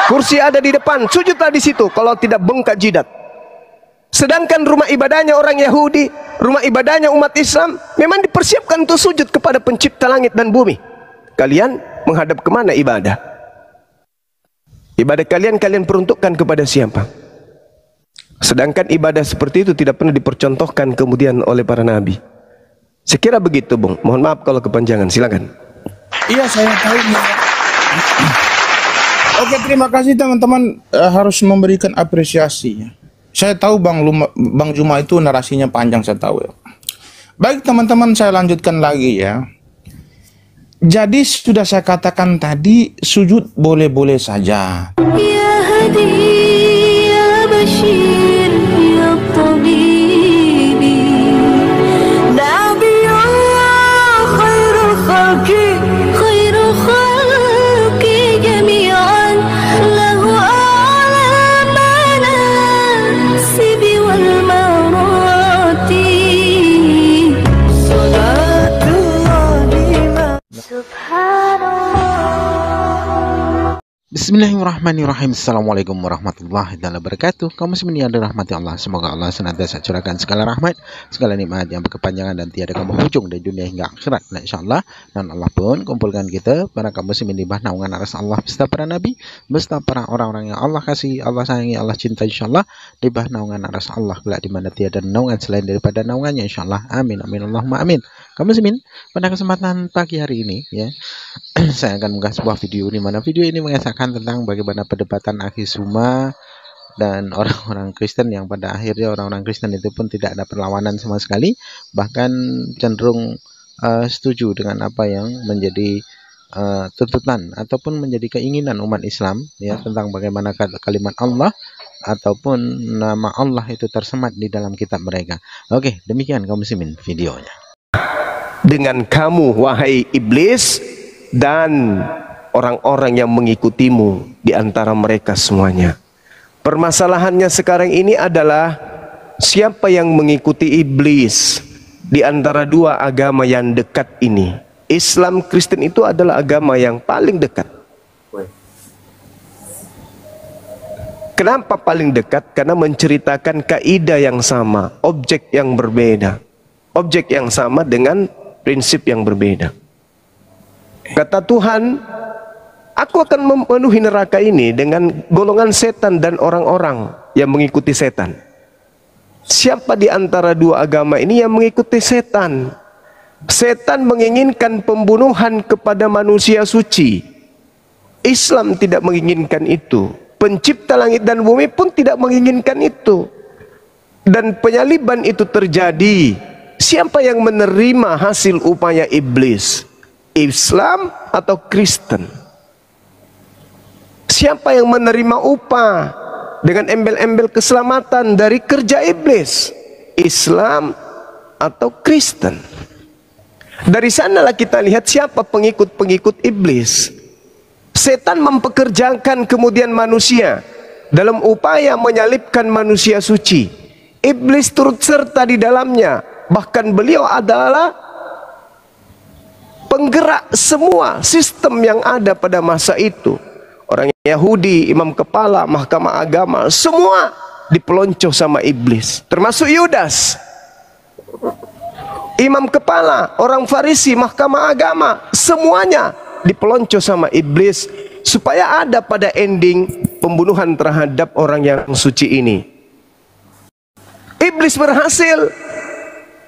Kursi ada di depan, sujudlah di situ kalau tidak bengkak jidat. Sedangkan rumah ibadahnya orang Yahudi, rumah ibadahnya umat Islam memang dipersiapkan untuk sujud kepada pencipta langit dan bumi. Kalian menghadap kemana ibadah? Ibadah kalian peruntukkan kepada siapa? Sedangkan ibadah seperti itu tidak pernah dipercontohkan kemudian oleh para nabi. Sekira begitu, Bung. Mohon maaf kalau kepanjangan, silakan. Iya, saya tahu. Oke, terima kasih teman-teman, harus memberikan apresiasi. Saya tahu Bang Juma itu narasinya panjang, saya tahu ya. Baik teman-teman, saya lanjutkan lagi ya. Jadi sudah saya katakan tadi, sujud boleh-boleh saja. Ya Hadi, ya Bashir, ya Tabibi, Nabi Allah, khairul khalqi jami'an, lahu a'la manasibi wal marati, salatullahi subhanallah. Bismillahirrahmanirrahim. Assalamualaikum warahmatullahi wabarakatuh. Kaum muslimin yang dirahmati Allah, semoga Allah senantiasa curahkan segala rahmat, segala nikmat yang berkepanjangan dan tiada kamu ujung dari dunia hingga akhirat. Nah, insyaallah, dan Allah pun kumpulkan kita para kaum muslimin di bawah naungan aras Allah beserta para nabi, beserta para orang-orang yang Allah kasih, Allah sayangi, Allah cinta, insyaallah di bawah naungan aras Allah, kelak di mana tiada naungan selain daripada naungannya, insyaallah. Amin amin Allahumma amin. Kaum muslimin, pada kesempatan pagi hari ini ya, saya akan mengunggah sebuah video di mana video ini mengisahkan tentang bagaimana perdebatan Akhisuma dan orang-orang Kristen, yang pada akhirnya orang-orang Kristen itu pun tidak ada perlawanan sama sekali, bahkan cenderung setuju dengan apa yang menjadi tuntutan ataupun menjadi keinginan umat Islam ya, tentang bagaimana kalimat Allah ataupun nama Allah itu tersemat di dalam kitab mereka. Oke, demikian kaum muslimin videonya. Dengan kamu wahai iblis dan orang-orang yang mengikutimu di antara mereka semuanya. Permasalahannya sekarang ini adalah siapa yang mengikuti iblis di antara dua agama yang dekat ini. Islam, Kristen itu adalah agama yang paling dekat. Kenapa paling dekat? Karena menceritakan kaidah yang sama, objek yang berbeda. Objek yang sama dengan prinsip yang berbeda. Kata Tuhan, aku akan memenuhi neraka ini dengan golongan setan dan orang-orang yang mengikuti setan. Siapa di antara dua agama ini yang mengikuti setan? Setan menginginkan pembunuhan kepada manusia suci. Islam tidak menginginkan itu. Pencipta langit dan bumi pun tidak menginginkan itu. Dan penyaliban itu terjadi. Siapa yang menerima hasil upaya iblis? Islam atau Kristen? Siapa yang menerima upah dengan embel-embel keselamatan dari kerja iblis? Islam atau Kristen? Dari sanalah kita lihat siapa pengikut-pengikut iblis. Setan mempekerjakan kemudian manusia dalam upaya menyalibkan manusia suci. Iblis turut serta di dalamnya. Bahkan beliau adalah penggerak semua sistem yang ada pada masa itu. Orang Yahudi, imam kepala, mahkamah agama, semua dipeloncoh sama iblis. Termasuk Yudas, imam kepala, orang Farisi, mahkamah agama, semuanya dipeloncoh sama iblis. Supaya ada pada ending pembunuhan terhadap orang yang suci ini. Iblis berhasil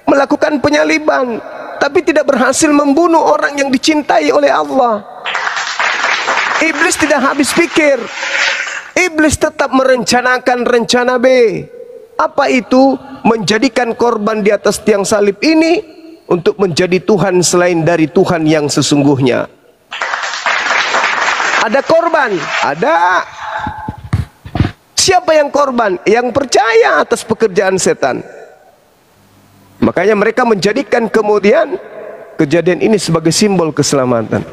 melakukan penyaliban, tapi tidak berhasil membunuh orang yang dicintai oleh Allah. Iblis tidak habis pikir. Iblis tetap merencanakan rencana B. Apa itu? Menjadikan korban di atas tiang salib ini untuk menjadi Tuhan selain dari Tuhan yang sesungguhnya. Ada korban, ada. Siapa yang korban? Yang percaya atas pekerjaan setan. Makanya mereka menjadikan kemudian kejadian ini sebagai simbol keselamatan.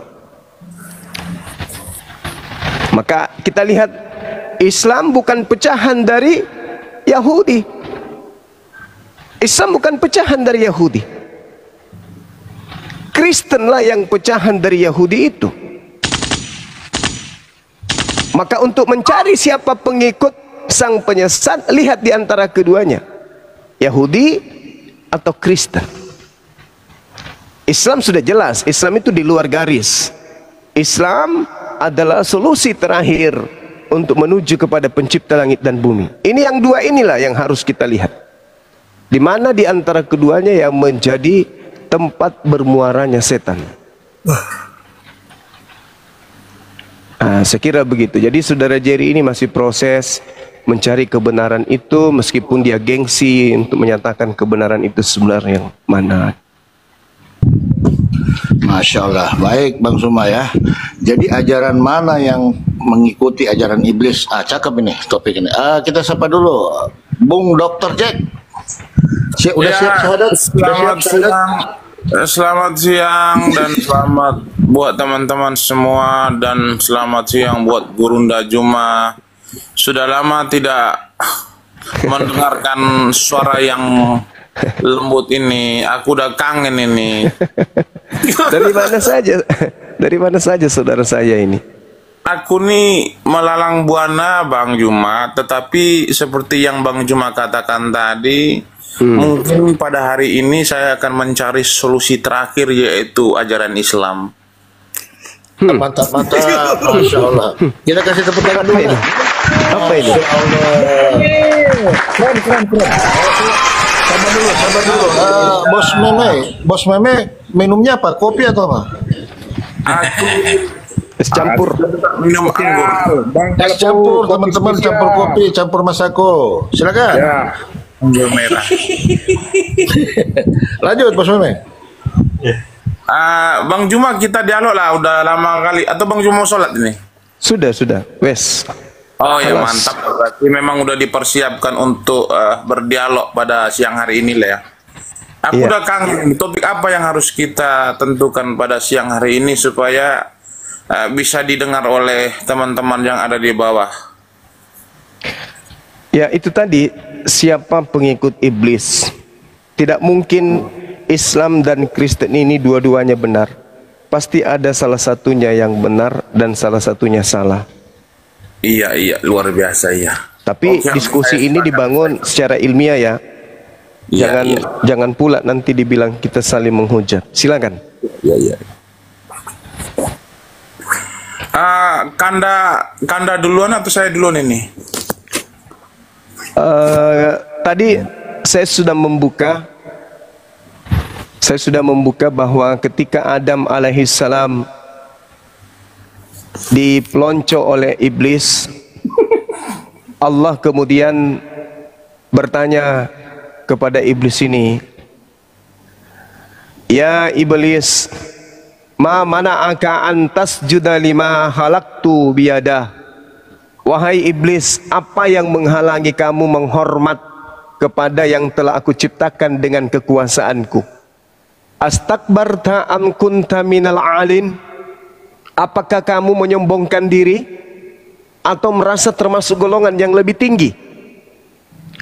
Maka kita lihat Islam bukan pecahan dari Yahudi. Islam bukan pecahan dari Yahudi. Kristenlah yang pecahan dari Yahudi itu. Maka untuk mencari siapa pengikut sang penyesat, lihat di antara keduanya, Yahudi atau Kristen. Islam sudah jelas, Islam itu di luar garis. Islam adalah solusi terakhir untuk menuju kepada pencipta langit dan bumi. Ini yang dua inilah yang harus kita lihat. Di mana di antara keduanya yang menjadi tempat bermuaranya setan. Saya kira begitu. Jadi saudara Jerry ini masih proses mencari kebenaran itu, meskipun dia gengsi untuk menyatakan kebenaran itu sebenarnya yang mana. Masya Allah. Baik Bang Suma ya. Jadi ajaran mana yang mengikuti ajaran iblis? Cakep ini topik ini. Kita sapa dulu Bung Dr. Jack. Udah siap syahadat? Selamat siang dan selamat buat teman-teman semua, dan selamat siang buat Gurunda Juma. Sudah lama tidak mendengarkan suara yang lembut ini. Aku udah kangen ini. Dari mana saja? Dari mana saja saudara saya ini? Aku nih melalang buana Bang Juma, tetapi seperti yang Bang Juma katakan tadi, mungkin pada hari ini saya akan mencari solusi terakhir, yaitu ajaran Islam. Mantap, mantap. Masya Allah. Kita kasih tepuk tangan dulu. Apa ini? Keren. Sabar dulu. Bos Meme, minumnya apa? Kopi atau apa? Aku Es campur. minum anggur. Es campur, teman-teman, campur kopi, campur masako. Silakan. Ya, anggur merah. Lanjut, Bos Meme. Bang Juma, kita dialog lah, udah lama kali. Atau Bang Juma mau sholat ini? Sudah. Wes. Oh ya, Alas. mantap. Berarti memang udah dipersiapkan untuk berdialog pada siang hari ini lah ya. Aku Iya. udah kangen, topik apa yang harus kita tentukan pada siang hari ini supaya bisa didengar oleh teman-teman yang ada di bawah. Ya, itu tadi, siapa pengikut iblis. Tidak mungkin Islam dan Kristen ini dua-duanya benar. Pasti ada salah satunya yang benar dan salah satunya salah. Iya, luar biasa ya. Tapi Oke, diskusi saya ini sepakat. dibangun secara ilmiah ya. Iya, Jangan pula nanti dibilang kita saling menghujat. Silakan. Iya. Kanda duluan atau saya duluan ini? Tadi saya sudah membuka bahwa ketika Adam alaihissalam dipelonco oleh iblis, Allah kemudian bertanya kepada iblis ini, "Ya iblis, ma mana'aka an tasjuda lima khalaqtu biyadah?" Wahai iblis, apa yang menghalangi kamu menghormat kepada yang telah aku ciptakan dengan kekuasaanku? Astakbarta am kunta minal alin? Apakah kamu menyombongkan diri atau merasa termasuk golongan yang lebih tinggi?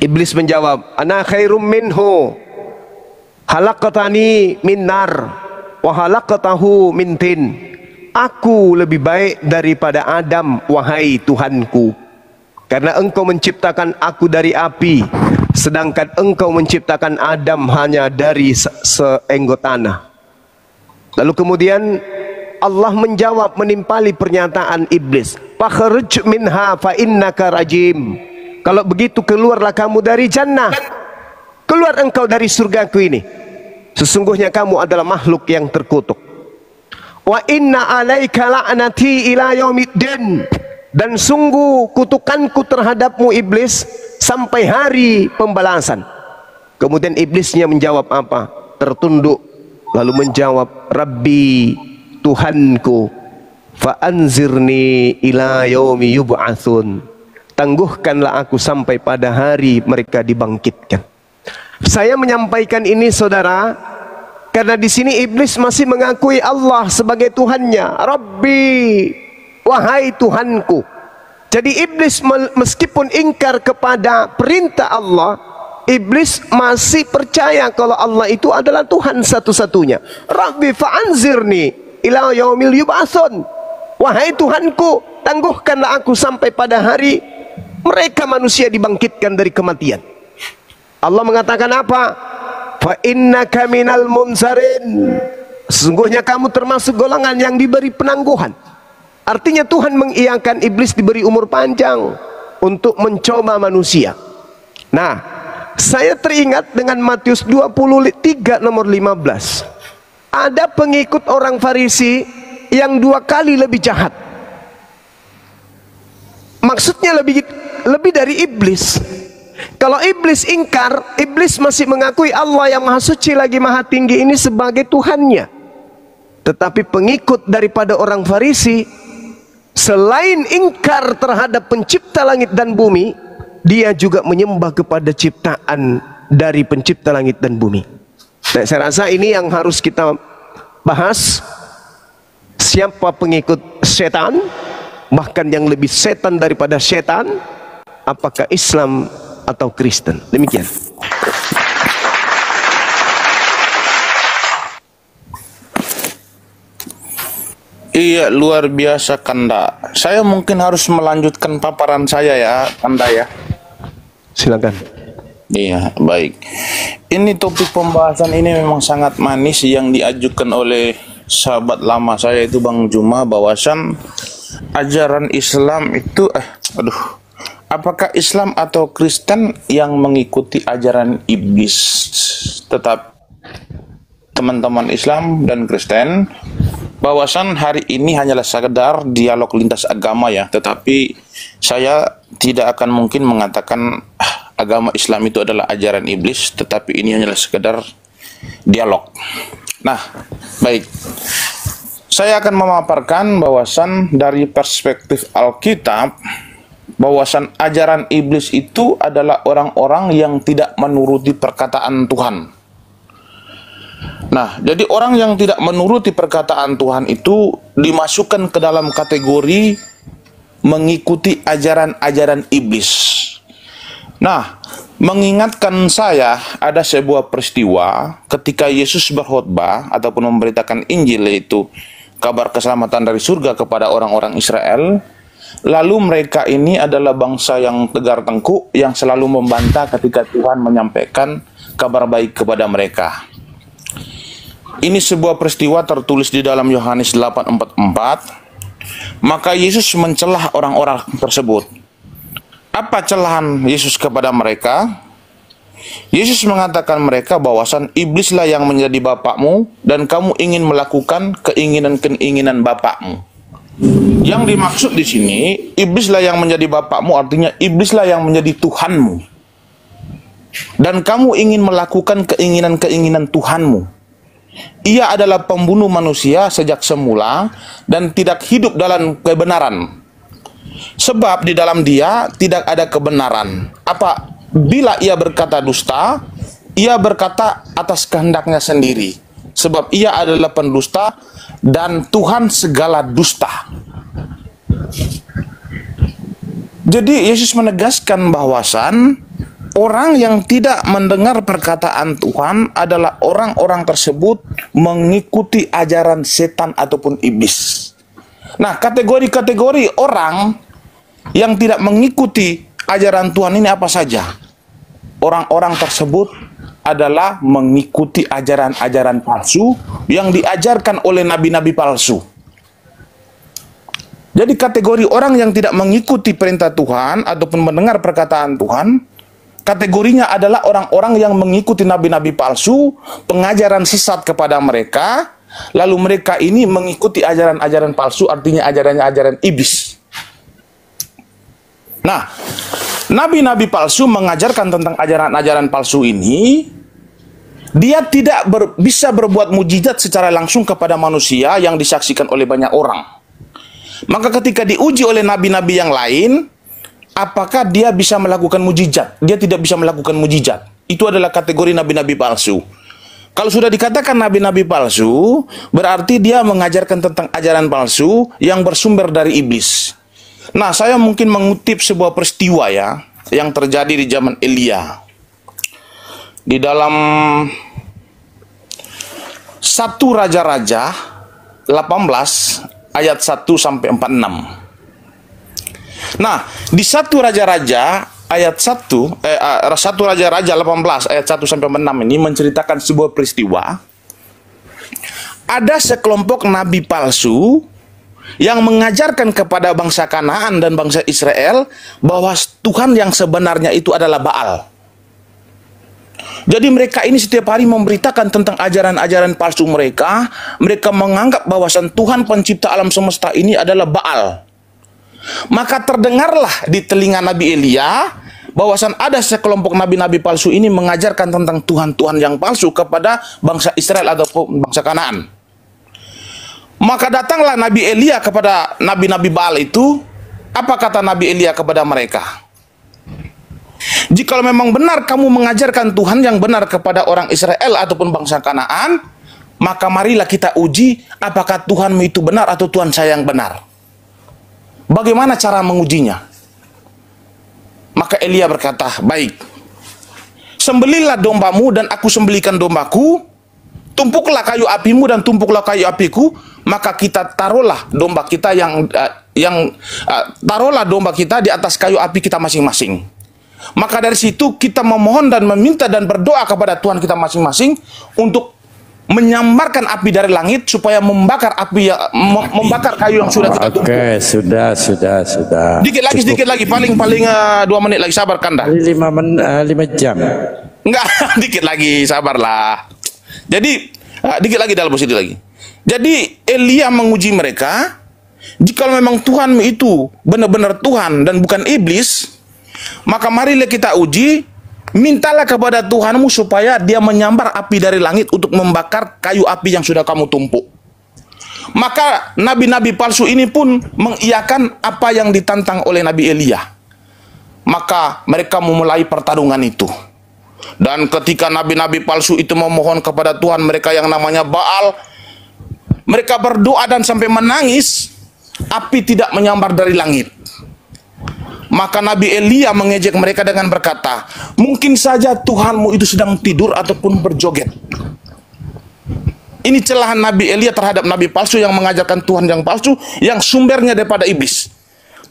Iblis menjawab, "Ana khairum minhu, khalaqtani min nar wa khalaqtahu min tin." Aku lebih baik daripada Adam, wahai Tuhanku, karena engkau menciptakan aku dari api, sedangkan engkau menciptakan Adam hanya dari seenggot tanah. Lalu kemudian Allah menjawab, menimpali pernyataan iblis, "Fakhruj minha fa innaka rajim." Kalau begitu keluarlah kamu dari jannah. Keluar engkau dari surgaku ini. Sesungguhnya kamu adalah makhluk yang terkutuk. Wa inna alaika la'nati ila yaumiddin. Dan sungguh kutukanku terhadapmu iblis sampai hari pembalasan. Kemudian iblisnya menjawab apa? Tertunduk lalu menjawab, "Rabbi, Tuhanku, fa anzirni ila yaumi yub'atsun." Tangguhkanlah aku sampai pada hari mereka dibangkitkan. Saya menyampaikan ini saudara, karena di sini iblis masih mengakui Allah sebagai Tuhannya. Rabbi, wahai Tuhanku. Jadi iblis meskipun ingkar kepada perintah Allah, iblis masih percaya kalau Allah itu adalah Tuhan satu-satunya. Rabbi fa'anzirni ila yaumil yub'atsun. Wahai Tuhanku, tangguhkanlah aku sampai pada hari mereka manusia dibangkitkan dari kematian. Allah mengatakan apa? Fa innaka minal munzarin. Sesungguhnya kamu termasuk golongan yang diberi penangguhan. Artinya Tuhan mengiyakan iblis diberi umur panjang untuk mencoba manusia. Nah, saya teringat dengan Matius 23 nomor 15. Ada pengikut orang Farisi yang 2 kali lebih jahat. Maksudnya lebih dari iblis. Kalau iblis ingkar, iblis masih mengakui Allah yang maha suci lagi maha tinggi ini sebagai Tuhannya. Tetapi pengikut daripada orang Farisi, selain ingkar terhadap pencipta langit dan bumi, dia juga menyembah kepada ciptaan dari pencipta langit dan bumi. Nah, saya rasa ini yang harus kita bahas. Siapa pengikut setan, bahkan yang lebih setan daripada setan, apakah Islam atau Kristen? Demikian. Iya, luar biasa Kanda. Saya mungkin harus melanjutkan paparan saya ya, Kanda ya. Silakan. Iya, baik. Ini topik pembahasan ini memang sangat manis yang diajukan oleh sahabat lama saya itu Bang Juma, bahwasan ajaran Islam itu apakah Islam atau Kristen yang mengikuti ajaran iblis? Tetap teman-teman Islam dan Kristen, bahwasan hari ini hanyalah sekedar dialog lintas agama ya, tetapi saya tidak akan mungkin mengatakan agama Islam itu adalah ajaran iblis, tetapi ini hanyalah sekedar dialog. Nah, baik. Saya akan memaparkan bahwasan dari perspektif Alkitab, bahwasan ajaran iblis itu adalah orang-orang yang tidak menuruti perkataan Tuhan. Nah, jadi orang yang tidak menuruti perkataan Tuhan itu dimasukkan ke dalam kategori mengikuti ajaran-ajaran iblis. Nah, mengingatkan saya ada sebuah peristiwa ketika Yesus berkhotbah ataupun memberitakan Injil, yaitu kabar keselamatan dari surga kepada orang-orang Israel. Lalu mereka ini adalah bangsa yang tegar tengkuk, yang selalu membantah ketika Tuhan menyampaikan kabar baik kepada mereka. Ini sebuah peristiwa tertulis di dalam Yohanes 8:44. Maka Yesus mencelah orang-orang tersebut. Apa celahan Yesus kepada mereka? Yesus mengatakan mereka bahwasan iblislah yang menjadi bapakmu dan kamu ingin melakukan keinginan-keinginan bapakmu. Yang dimaksud di sini, iblislah yang menjadi bapakmu artinya iblislah yang menjadi Tuhanmu. Dan kamu ingin melakukan keinginan-keinginan Tuhanmu. Ia adalah pembunuh manusia sejak semula dan tidak hidup dalam kebenaran. Sebab di dalam dia tidak ada kebenaran. Apabila ia berkata dusta, ia berkata atas kehendaknya sendiri. Sebab ia adalah pendusta dan Tuhan segala dusta. Jadi Yesus menegaskan bahwasan orang yang tidak mendengar perkataan Tuhan adalah orang-orang tersebut mengikuti ajaran setan ataupun iblis. Nah, kategori-kategori orang yang tidak mengikuti ajaran Tuhan ini apa saja? Orang-orang tersebut adalah mengikuti ajaran-ajaran palsu yang diajarkan oleh nabi-nabi palsu. Jadi kategori orang yang tidak mengikuti perintah Tuhan ataupun mendengar perkataan Tuhan, kategorinya adalah orang-orang yang mengikuti nabi-nabi palsu, pengajaran sesat kepada mereka. Lalu mereka ini mengikuti ajaran-ajaran palsu, artinya ajaran iblis. Nah, nabi-nabi palsu mengajarkan tentang ajaran-ajaran palsu ini. Dia tidak bisa berbuat mujizat secara langsung kepada manusia yang disaksikan oleh banyak orang. Maka ketika diuji oleh nabi-nabi yang lain, apakah dia bisa melakukan mujizat? Dia tidak bisa melakukan mujizat. Itu adalah kategori nabi-nabi palsu. Kalau sudah dikatakan nabi-nabi palsu, berarti dia mengajarkan tentang ajaran palsu yang bersumber dari iblis. Nah, saya mungkin mengutip sebuah peristiwa ya, yang terjadi di zaman Elia. Di dalam 1 Raja-Raja 18 ayat 1 sampai 46. Nah, di 1 Raja-Raja ayat 1 Raja-Raja 18 ayat 1 sampai 6 ini menceritakan sebuah peristiwa. Ada sekelompok nabi palsu yang mengajarkan kepada bangsa Kanaan dan bangsa Israel bahwa Tuhan yang sebenarnya itu adalah Baal. Jadi mereka ini setiap hari memberitakan tentang ajaran-ajaran palsu mereka. Mereka menganggap bahwasan Tuhan pencipta alam semesta ini adalah Baal. Maka terdengarlah di telinga Nabi Elia bahwasan ada sekelompok nabi-nabi palsu ini mengajarkan tentang Tuhan-Tuhan yang palsu kepada bangsa Israel ataupun bangsa Kanaan. Maka datanglah Nabi Elia kepada nabi-nabi Baal itu. Apa kata Nabi Elia kepada mereka? Jika memang benar kamu mengajarkan Tuhan yang benar kepada orang Israel ataupun bangsa Kanaan, maka marilah kita uji apakah Tuhanmu itu benar atau Tuhan saya yang benar. Bagaimana cara mengujinya? Maka Elia berkata, baik, sembelilah dombamu dan aku sembelikan dombaku, tumpuklah kayu apimu dan tumpuklah kayu apiku, maka kita taruhlah domba kita taruhlah domba kita di atas kayu api kita masing-masing. Maka dari situ kita memohon dan meminta dan berdoa kepada Tuhan kita masing-masing untuk menyambarkan api dari langit supaya membakar membakar kayu yang sudah kita tumpuk. Oke, sudah. Sedikit lagi, paling 2 menit lagi, sabar Kanda. 5 jam. Enggak, dikit lagi, sabarlah. Jadi dikit lagi dalam posisi lagi. Jadi Elia menguji mereka, jika memang Tuhanmu itu benar-benar Tuhan dan bukan iblis, maka marilah kita uji, mintalah kepada Tuhanmu supaya dia menyambar api dari langit untuk membakar kayu api yang sudah kamu tumpuk. Maka nabi-nabi palsu ini pun mengiyakan apa yang ditantang oleh Nabi Elia. Maka mereka memulai pertarungan itu. Dan ketika nabi-nabi palsu itu memohon kepada Tuhan mereka yang namanya Baal, mereka berdoa dan sampai menangis, api tidak menyambar dari langit. Maka Nabi Elia mengejek mereka dengan berkata, mungkin saja Tuhanmu itu sedang tidur ataupun berjoget. Ini celahan Nabi Elia terhadap nabi palsu yang mengajarkan Tuhan yang palsu, yang sumbernya daripada iblis.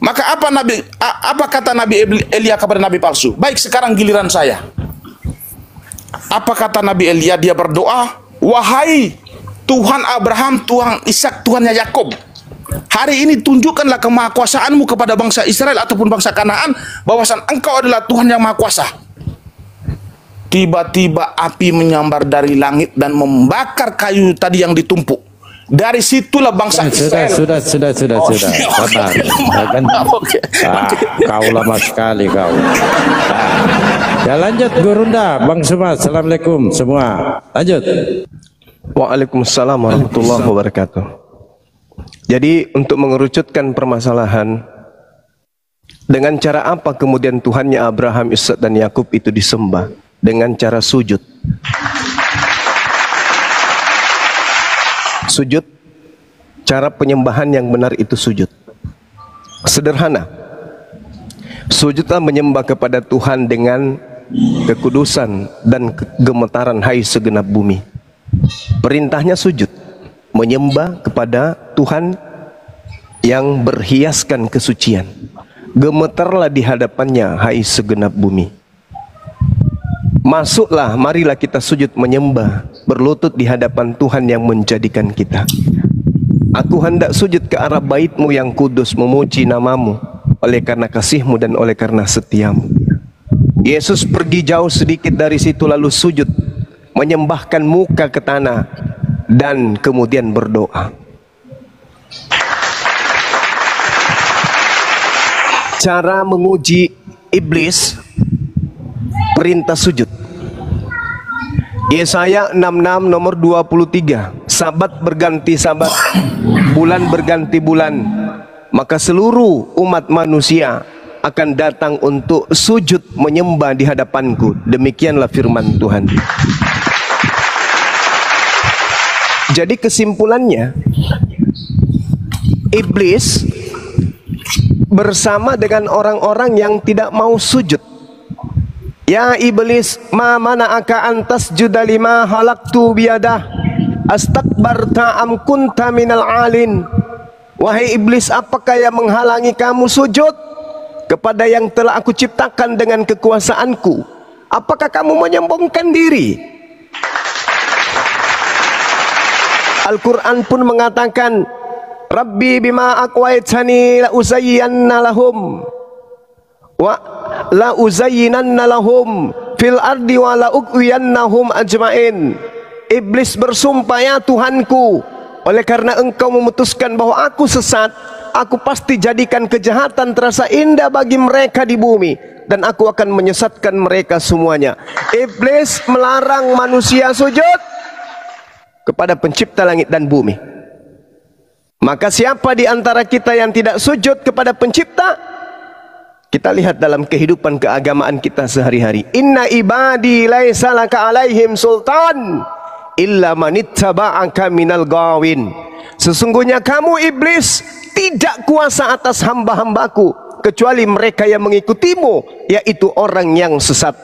Maka apa kata Nabi Elia kepada nabi palsu? Baik, sekarang giliran saya. Apa kata Nabi Elia? Dia berdoa, wahai Tuhan Abraham, Tuhan Ishak, Tuhannya Yakub, hari ini tunjukkanlah kemahakuasaanmu kepada bangsa Israel ataupun bangsa Kanaan, bahwasan engkau adalah Tuhan yang maha kuasa. Tiba-tiba api menyambar dari langit dan membakar kayu tadi yang ditumpuk. Dari situlah bangsa Israel. Sudah. Sabar. Kau lama sekali kau. Ya lanjut Gurunda, Bang Suma. Assalamualaikum semua. Lanjut. Waalaikumsalam warahmatullahi wabarakatuh. Jadi untuk mengerucutkan permasalahan, dengan cara apa kemudian Tuhannya Abraham, Ishak dan Yakub itu disembah? Dengan cara sujud. Sujud, cara penyembahan yang benar itu sujud. Sederhana. Sujudlah menyembah kepada Tuhan dengan kekudusan dan gemetaran hai segenap bumi. Perintahnya sujud, menyembah kepada Tuhan yang berhiaskan kesucian. Gemetarlah di hadapannya hai segenap bumi. Masuklah, marilah kita sujud menyembah, berlutut di hadapan Tuhan yang menjadikan kita. Aku hendak sujud ke arah bait-Mu yang kudus, memuji nama-Mu oleh karena kasih-Mu dan oleh karena setiamu. Yesus pergi jauh sedikit dari situ lalu sujud, menyembahkan muka ke tanah dan kemudian berdoa. Cara menguji iblis, perintah sujud. Yesaya 66 nomor 23. Sabat berganti sabat, bulan berganti bulan, maka seluruh umat manusia akan datang untuk sujud menyembah di hadapanku. Demikianlah firman Tuhan. Jadi kesimpulannya, iblis bersama dengan orang-orang yang tidak mau sujud. Ya iblis, ma mana'aka antas juda lima halaktu biyadah astakbarta am kunta minal alin. Wahai iblis, apakah yang menghalangi kamu sujud kepada yang telah aku ciptakan dengan kekuasaanku. Apakah kamu menyombongkan diri? Al-Quran pun mengatakan, Rabbi bima aqwaitani la uzayyanna lahum wa la uzayyinanna lahum fil ardi wa la ughwiyannahum ajmain. Iblis bersumpah, ya Tuhanku, oleh karena engkau memutuskan bahwa aku sesat, aku pasti jadikan kejahatan terasa indah bagi mereka di bumi, dan aku akan menyesatkan mereka semuanya. Iblis melarang manusia sujud kepada pencipta langit dan bumi. Maka siapa di antara kita yang tidak sujud kepada pencipta? Kita lihat dalam kehidupan keagamaan kita sehari-hari. Inna ibadi laisa laka alaihim sultan illa manittaba'aka minal gawin. Sesungguhnya kamu iblis tidak kuasa atas hamba-hambaku kecuali mereka yang mengikutimu, yaitu orang yang sesat.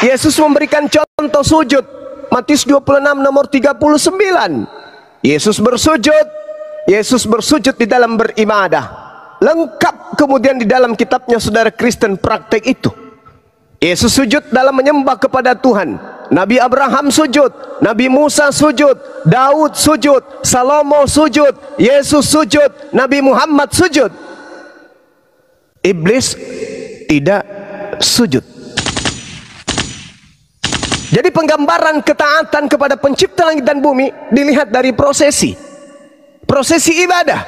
Yesus memberikan contoh sujud. Matius 26 nomor 39. Yesus bersujud di dalam beribadah. Lengkap kemudian di dalam kitabnya saudara Kristen praktek itu. Yesus sujud dalam menyembah kepada Tuhan. Nabi Abraham sujud, Nabi Musa sujud, Daud sujud, Salomo sujud, Yesus sujud, Nabi Muhammad sujud. Iblis tidak sujud. Jadi penggambaran ketaatan kepada pencipta langit dan bumi dilihat dari prosesi ibadah.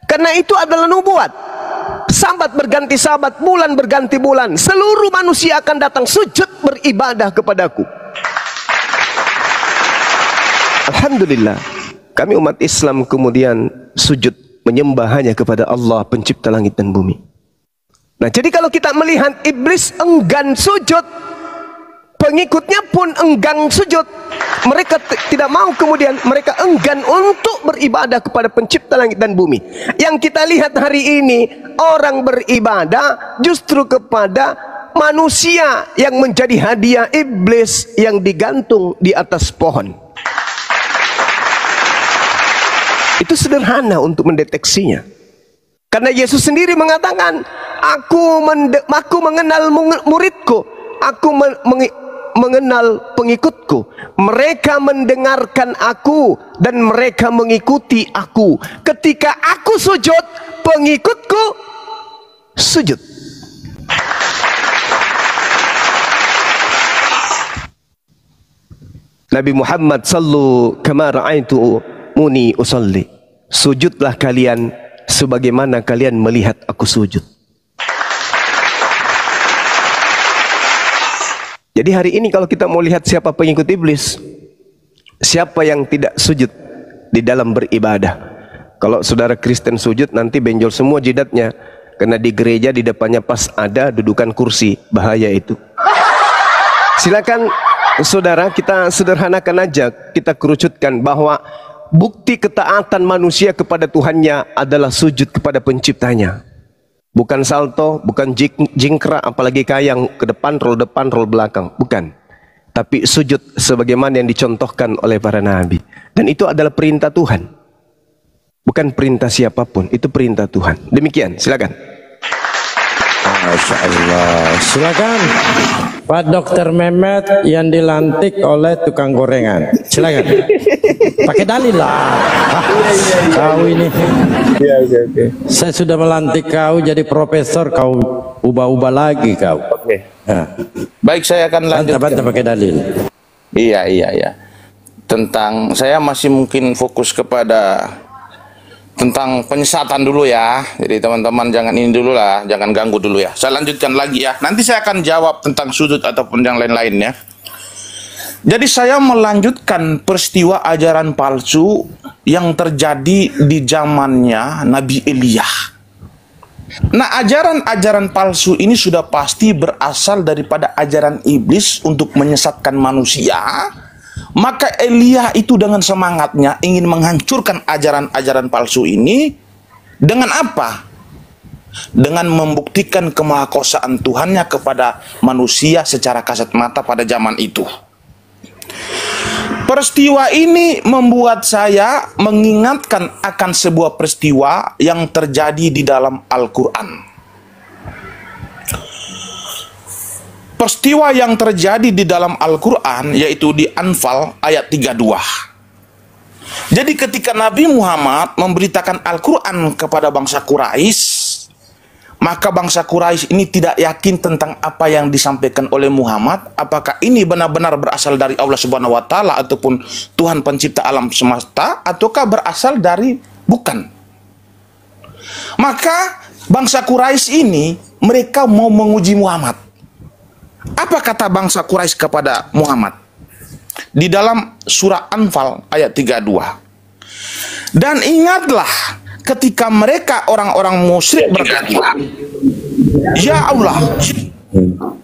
Karena itu adalah nubuat. Sabat berganti sabat, bulan berganti bulan, seluruh manusia akan datang sujud beribadah kepadaku. Alhamdulillah, kami umat Islam kemudian sujud menyembah hanya kepada Allah pencipta langit dan bumi. Nah, jadi kalau kita melihat iblis enggan sujud, pengikutnya pun enggan sujud. Mereka tidak mau, kemudian mereka enggan untuk beribadah kepada pencipta langit dan bumi. Yang kita lihat hari ini, orang beribadah justru kepada manusia yang menjadi hadiah iblis yang digantung di atas pohon. Itu sederhana untuk mendeteksinya. Karena Yesus sendiri mengatakan, aku mengenal muridku, aku mengenal pengikutku. Mereka mendengarkan aku dan mereka mengikuti aku. Ketika aku sujud, pengikutku sujud. Nabi Muhammad sallu kama ra'aitu muni usalli. Sujudlah kalian sebagaimana kalian melihat aku sujud. Jadi hari ini kalau kita mau lihat siapa pengikut iblis, siapa yang tidak sujud di dalam beribadah. Kalau saudara Kristen sujud, nanti benjol semua jidatnya. Karena di gereja di depannya pas ada dudukan kursi, bahaya itu. Silakan saudara, kita sederhanakan aja, kita kerucutkan bahwa bukti ketaatan manusia kepada Tuhannya adalah sujud kepada penciptanya. Bukan salto, bukan jingkrak, apalagi kayang ke depan, roll belakang. Bukan. Tapi sujud sebagaimana yang dicontohkan oleh para nabi. Dan itu adalah perintah Tuhan. Bukan perintah siapapun, itu perintah Tuhan. Demikian, silakan. Masya Allah. Silakan Pak Dr. Mehmet yang dilantik oleh tukang gorengan. Silakan. Pakai dalil lah. Kau ini. Saya sudah melantik kau jadi profesor, kau ubah-ubah lagi kau. Oke. Nah. Baik, saya akan lanjutkan. Bantah pakai dalil. Iya. Tentang saya masih mungkin fokus kepada tentang penyesatan dulu ya. Jadi teman-teman jangan ini dulu lah, jangan ganggu dulu ya. Saya lanjutkan lagi ya. Nanti saya akan jawab tentang sujud ataupun yang lain-lainnya. Jadi saya melanjutkan peristiwa ajaran palsu yang terjadi di zamannya Nabi Elia. Nah, ajaran-ajaran palsu ini sudah pasti berasal daripada ajaran iblis untuk menyesatkan manusia. Maka Elia itu dengan semangatnya ingin menghancurkan ajaran-ajaran palsu ini. Dengan apa? Dengan membuktikan kemahakuasaan Tuhannya kepada manusia secara kasat mata pada zaman itu. Peristiwa ini membuat saya mengingatkan akan sebuah peristiwa yang terjadi di dalam Al-Quran. Peristiwa yang terjadi di dalam Al-Quran yaitu di Anfal ayat 32. Jadi ketika Nabi Muhammad memberitakan Al-Quran kepada bangsa Quraisy, maka bangsa Quraisy ini tidak yakin tentang apa yang disampaikan oleh Muhammad, apakah ini benar-benar berasal dari Allah Subhanahu wa taala ataupun Tuhan pencipta alam semesta, ataukah berasal dari bukan. Maka bangsa Quraisy ini mereka mau menguji Muhammad. Apa kata bangsa Quraisy kepada Muhammad? Di dalam surah Anfal ayat 32. Dan ingatlah ketika mereka orang-orang musyrik berkata, ya Allah.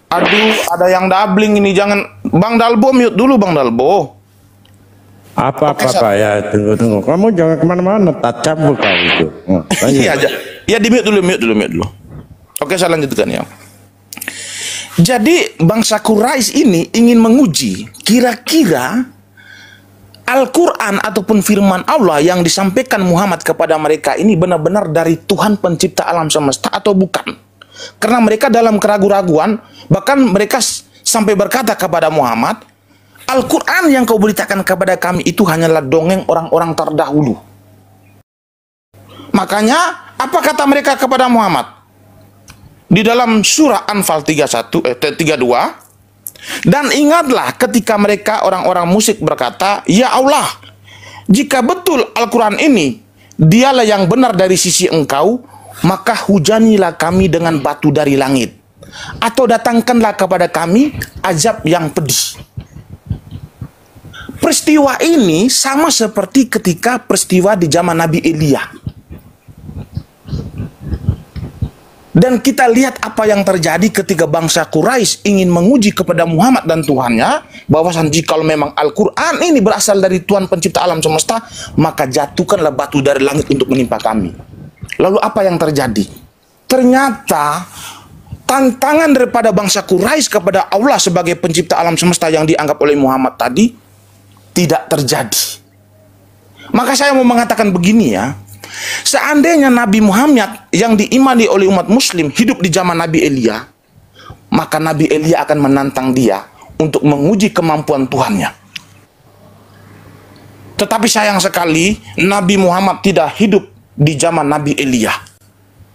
Aduh, ada yang dabling ini, jangan. Bang Dalbo mute dulu, Bang Dalbo. Apa ya, tunggu. Kamu jangan kemana-mana, tak cabul kau itu. Iya aja. Ya di mute dulu. Oke, saya lanjutkan ya. Jadi bangsa Quraisy ini ingin menguji kira-kira Al-Quran ataupun firman Allah yang disampaikan Muhammad kepada mereka ini benar-benar dari Tuhan pencipta alam semesta atau bukan. Karena mereka dalam keraguan-raguan, bahkan mereka sampai berkata kepada Muhammad, Al-Quran yang kau beritakan kepada kami itu hanyalah dongeng orang-orang terdahulu. Makanya apa kata mereka kepada Muhammad? Di dalam surah Anfal 32, dan ingatlah ketika mereka orang-orang musyrik berkata, ya Allah, jika betul Al-Quran ini dialah yang benar dari sisi engkau, maka hujanilah kami dengan batu dari langit, atau datangkanlah kepada kami azab yang pedih. Peristiwa ini sama seperti ketika peristiwa di zaman Nabi Elia. Dan kita lihat apa yang terjadi ketika bangsa Quraisy ingin menguji kepada Muhammad dan Tuhannya, bahwasan jika memang Al-Quran ini berasal dari Tuhan pencipta alam semesta, maka jatuhkanlah batu dari langit untuk menimpa kami. Lalu apa yang terjadi? Ternyata tantangan daripada bangsa Quraisy kepada Allah sebagai pencipta alam semesta yang dianggap oleh Muhammad tadi tidak terjadi. Maka saya mau mengatakan begini ya, seandainya Nabi Muhammad yang diimani oleh umat muslim hidup di zaman Nabi Elia, maka Nabi Elia akan menantang dia untuk menguji kemampuan Tuhannya. Tetapi sayang sekali Nabi Muhammad tidak hidup di zaman Nabi Elia.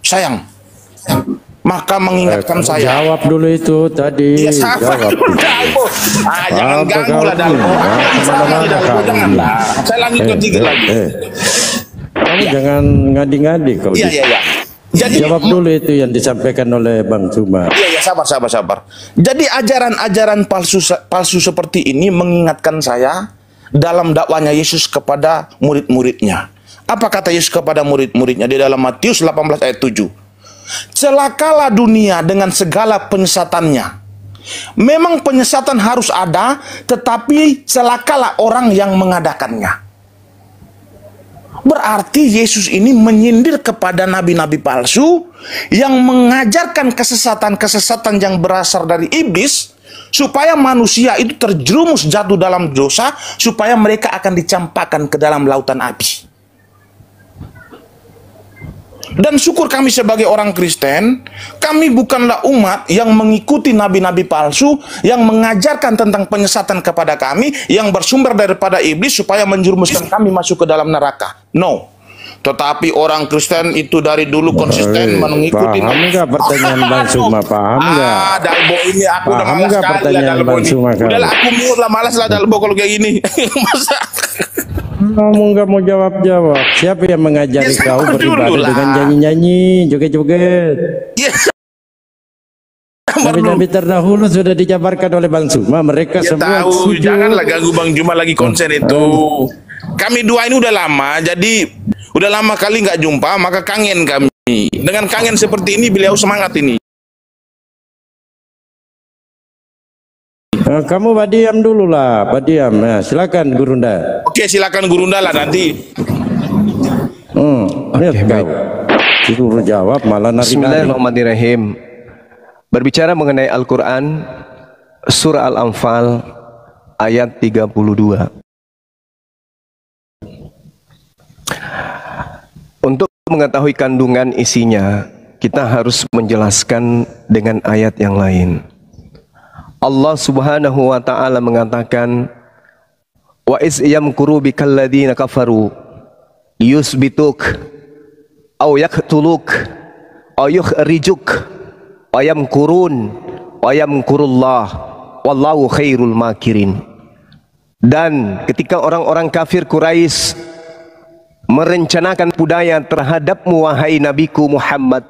Sayang. Maka mengingatkan saya. Jawab dulu itu tadi. Ya, jawab. Jangan ganggu lah Dalbo. Janganlah. Saya lanjutkan sedikit lagi. Kamu jangan ngadi-ngadi kau. Iya. Jadi jawab dulu itu yang disampaikan oleh Bang Cuma. Iya, sabar. Jadi ajaran-ajaran palsu seperti ini mengingatkan saya dalam dakwanya Yesus kepada murid-muridnya. Apa kata Yesus kepada murid-muridnya di dalam Matius 18 ayat 7? Celakalah dunia dengan segala penyesatannya. Memang penyesatan harus ada, tetapi celakalah orang yang mengadakannya. Berarti Yesus ini menyindir kepada nabi-nabi palsu yang mengajarkan kesesatan-kesesatan yang berasal dari iblis, supaya manusia itu terjerumus jatuh dalam dosa, supaya mereka akan dicampakkan ke dalam lautan api. Dan syukur kami sebagai orang Kristen, kami bukanlah umat yang mengikuti nabi-nabi palsu yang mengajarkan tentang penyesatan kepada kami yang bersumber daripada iblis supaya menjerumuskan kami masuk ke dalam neraka. No. Tetapi orang Kristen itu dari dulu konsisten mengikuti. Paham nggak pertanyaan Bang Suma? Paham nggak? Dalbo ini aku udah paham malas nggak sekali pertanyaan Dalbo Bang ini. Suma? Udahlah aku mute lah, malas lah Dalbo kalau kayak gini. Masa? Kamu nggak mau jawab. Siapa yang mengajari Ya, kau sabar beribadah dulu lah. dengan nyanyi-nyanyi, joget-joget? Yes. Nabi-nabi terdahulu sudah dijabarkan oleh Bang Suma. Mereka Ya semua tahu, setuju. janganlah ganggu Bang Juma lagi konsen itu. Kami dua ini udah lama, jadi udah lama kali nggak jumpa, maka kangen kami. Dengan kangen seperti ini, beliau semangat ini. Kamu badiam dulu lah, badiam. Nah, silakan Gurunda. Oke, silakan Gurunda lah nanti. Lihat kau. Disuruh jawab malah nari-nari. Bismillahirrahmanirrahim. Berbicara mengenai Al-Quran, surah Al-Anfal ayat 32. Untuk mengetahui kandungan isinya, kita harus menjelaskan dengan ayat yang lain. Allah Subhanahu wa taala mengatakan, wa iz yamkuru bikal ladzina kafaru yusbituk aw yaqtuluk aw yukhrijuk wa yamkurun wa yamkurullah wallahu khairul makirin. Dan ketika orang-orang kafir Quraisy merencanakan budaya terhadapmu wahai Nabiku Muhammad,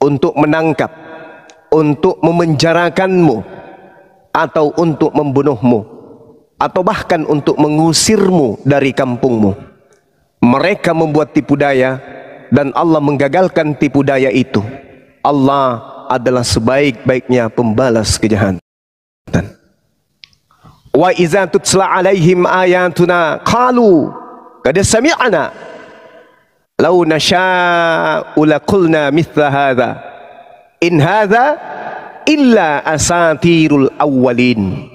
untuk menangkap, untuk memenjarakanmu, atau untuk membunuhmu, atau bahkan untuk mengusirmu dari kampungmu, mereka membuat tipu daya dan Allah menggagalkan tipu daya itu. Allah adalah sebaik-baiknya pembalas kejahatan. Wa iza tutla alaihim ayatuna qalu qad sami'na law nasha'u laqulna mithla hadza in hadza illa asatirul awwalin.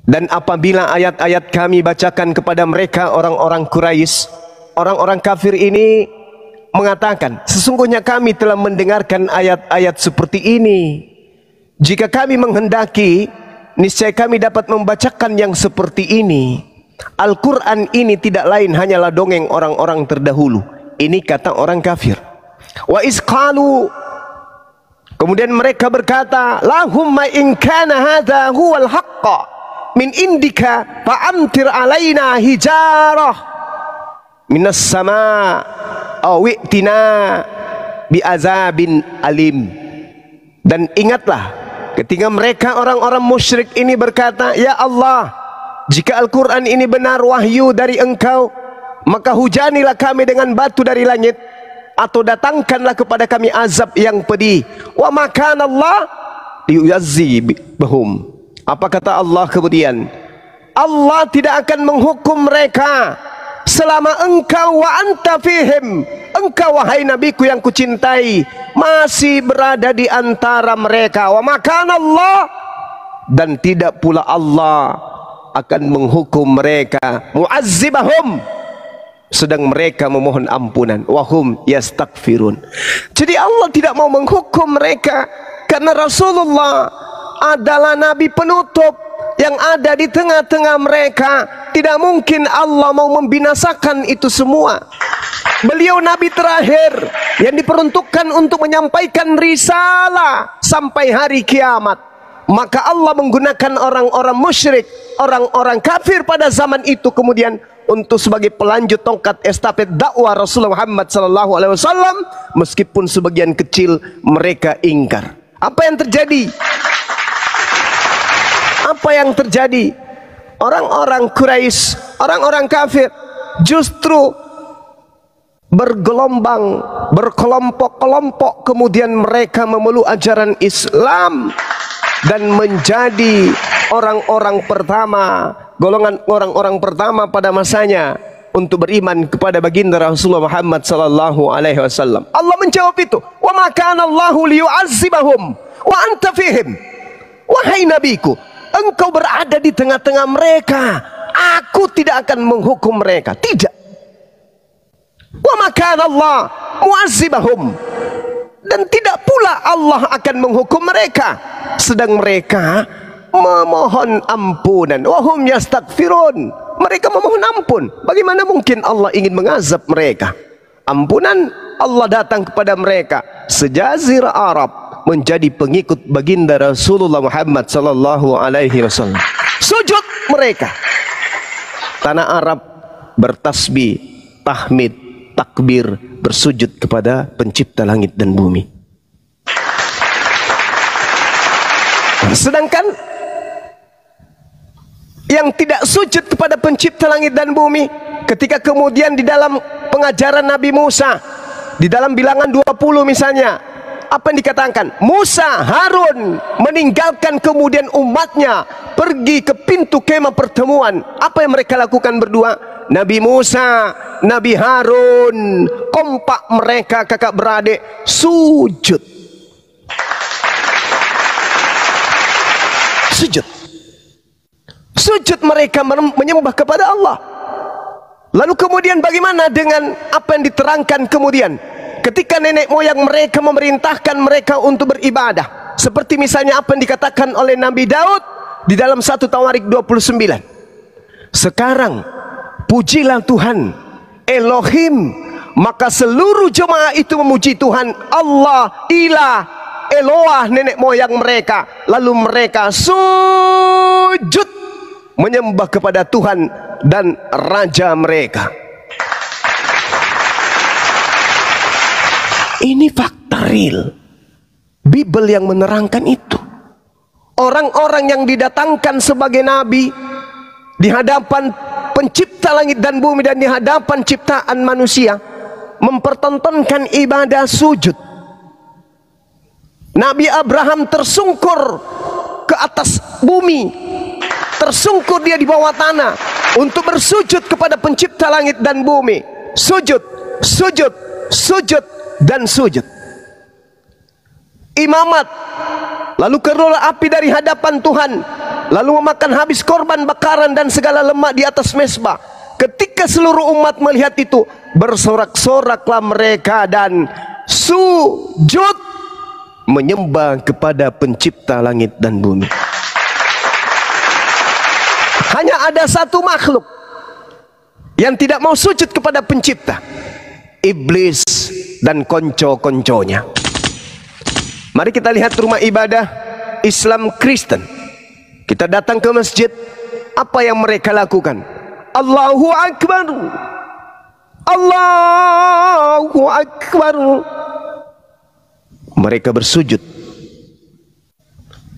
Dan apabila ayat-ayat kami bacakan kepada mereka, orang-orang Quraisy, orang-orang kafir ini mengatakan, sesungguhnya kami telah mendengarkan ayat-ayat seperti ini. Jika kami menghendaki, niscaya kami dapat membacakan yang seperti ini. Al-Quran ini tidak lain hanyalah dongeng orang-orang terdahulu. Ini kata orang kafir. Wa isqalu, kemudian mereka berkata, lahumma in kana hadha huwal haqqa min indika fa'amtir alaina hijarah minas sama aw wi'tina bi azabin alim. Dan ingatlah ketika mereka orang-orang musyrik ini berkata, ya Allah, jika Al-Quran ini benar wahyu dari Engkau, maka hujanilah kami dengan batu dari langit, atau datangkanlah kepada kami azab yang pedih. Wa makana Allah liyu'azzibahum. Apa kata Allah kemudian? Allah tidak akan menghukum mereka selama engkau wa anta fihim, engkau wahai nabiku yang kucintai, masih berada di antara mereka. Wa makana Allah, dan tidak pula Allah akan menghukum mereka, mu'azzibahum, sedang mereka memohon ampunan, wahum yastaghfirun. Jadi Allah tidak mau menghukum mereka karena Rasulullah adalah nabi penutup yang ada di tengah-tengah mereka. Tidak mungkin Allah mau membinasakan itu semua. Beliau nabi terakhir yang diperuntukkan untuk menyampaikan risalah sampai hari kiamat. Maka Allah menggunakan orang-orang musyrik, orang-orang kafir pada zaman itu kemudian untuk sebagai pelanjut tongkat estafet dakwah Rasulullah Muhammad SAW, meskipun sebagian kecil mereka ingkar. Apa yang terjadi? Apa yang terjadi? Orang-orang Quraisy, orang-orang kafir justru bergelombang, berkelompok-kelompok, kemudian mereka memeluk ajaran Islam dan menjadi orang-orang pertama, golongan orang-orang pertama pada masanya untuk beriman kepada baginda Rasulullah Muhammad sallallahu alaihi wasallam. Allah menjawab itu, wa ma kana Allahu liyu'azzibahum wa anta fihim. Wahai nabiku, engkau berada di tengah-tengah mereka, aku tidak akan menghukum mereka. Tidak. Wa ma kana Allah mu'azzibahum, dan tidak pula Allah akan menghukum mereka sedang mereka memohon ampunan. Wahum yastaghfirun, mereka memohon ampun. Bagaimana mungkin Allah ingin mengazab mereka? Ampunan Allah datang kepada mereka sejazirah Arab menjadi pengikut baginda Rasulullah Muhammad sallallahu alaihi wasallam. Sujud mereka, tanah Arab bertasbih, tahmid, takbir, bersujud kepada pencipta langit dan bumi. Sedangkan yang tidak sujud kepada pencipta langit dan bumi, ketika kemudian di dalam pengajaran Nabi Musa, di dalam bilangan 20 misalnya, apa yang dikatakan? Musa, Harun meninggalkan kemudian umatnya pergi ke pintu kemah pertemuan. Apa yang mereka lakukan berdua? Nabi Musa, Nabi Harun, kompak mereka kakak beradik sujud. Sujud. Sujud mereka menyembah kepada Allah. Lalu kemudian bagaimana dengan apa yang diterangkan kemudian ketika nenek moyang mereka memerintahkan mereka untuk beribadah, seperti misalnya apa yang dikatakan oleh Nabi Daud di dalam 1 Tawarik 29. Sekarang pujilah Tuhan Elohim, maka seluruh jemaah itu memuji Tuhan Allah ilah Eloah nenek moyang mereka. Lalu mereka sujud menyembah kepada Tuhan dan Raja mereka. Ini fakta real. Bible yang menerangkan itu. Orang-orang yang didatangkan sebagai nabi di hadapan pencipta langit dan bumi dan di hadapan ciptaan manusia mempertontonkan ibadah sujud. Nabi Abraham tersungkur ke atas bumi, tersungkur dia di bawah tanah untuk bersujud kepada pencipta langit dan bumi. Sujud, sujud, sujud, dan sujud. Imamat, lalu keluarlah api dari hadapan Tuhan, lalu memakan habis korban bakaran dan segala lemak di atas mezbah. Ketika seluruh umat melihat itu, bersorak-soraklah mereka dan sujud menyembah kepada pencipta langit dan bumi. Hanya ada satu makhluk yang tidak mau sujud kepada pencipta, iblis dan konco-konconya. Mari kita lihat rumah ibadah Islam Kristen. Kita datang ke masjid, apa yang mereka lakukan? Allahu Akbar, Allahu Akbar. Mereka bersujud.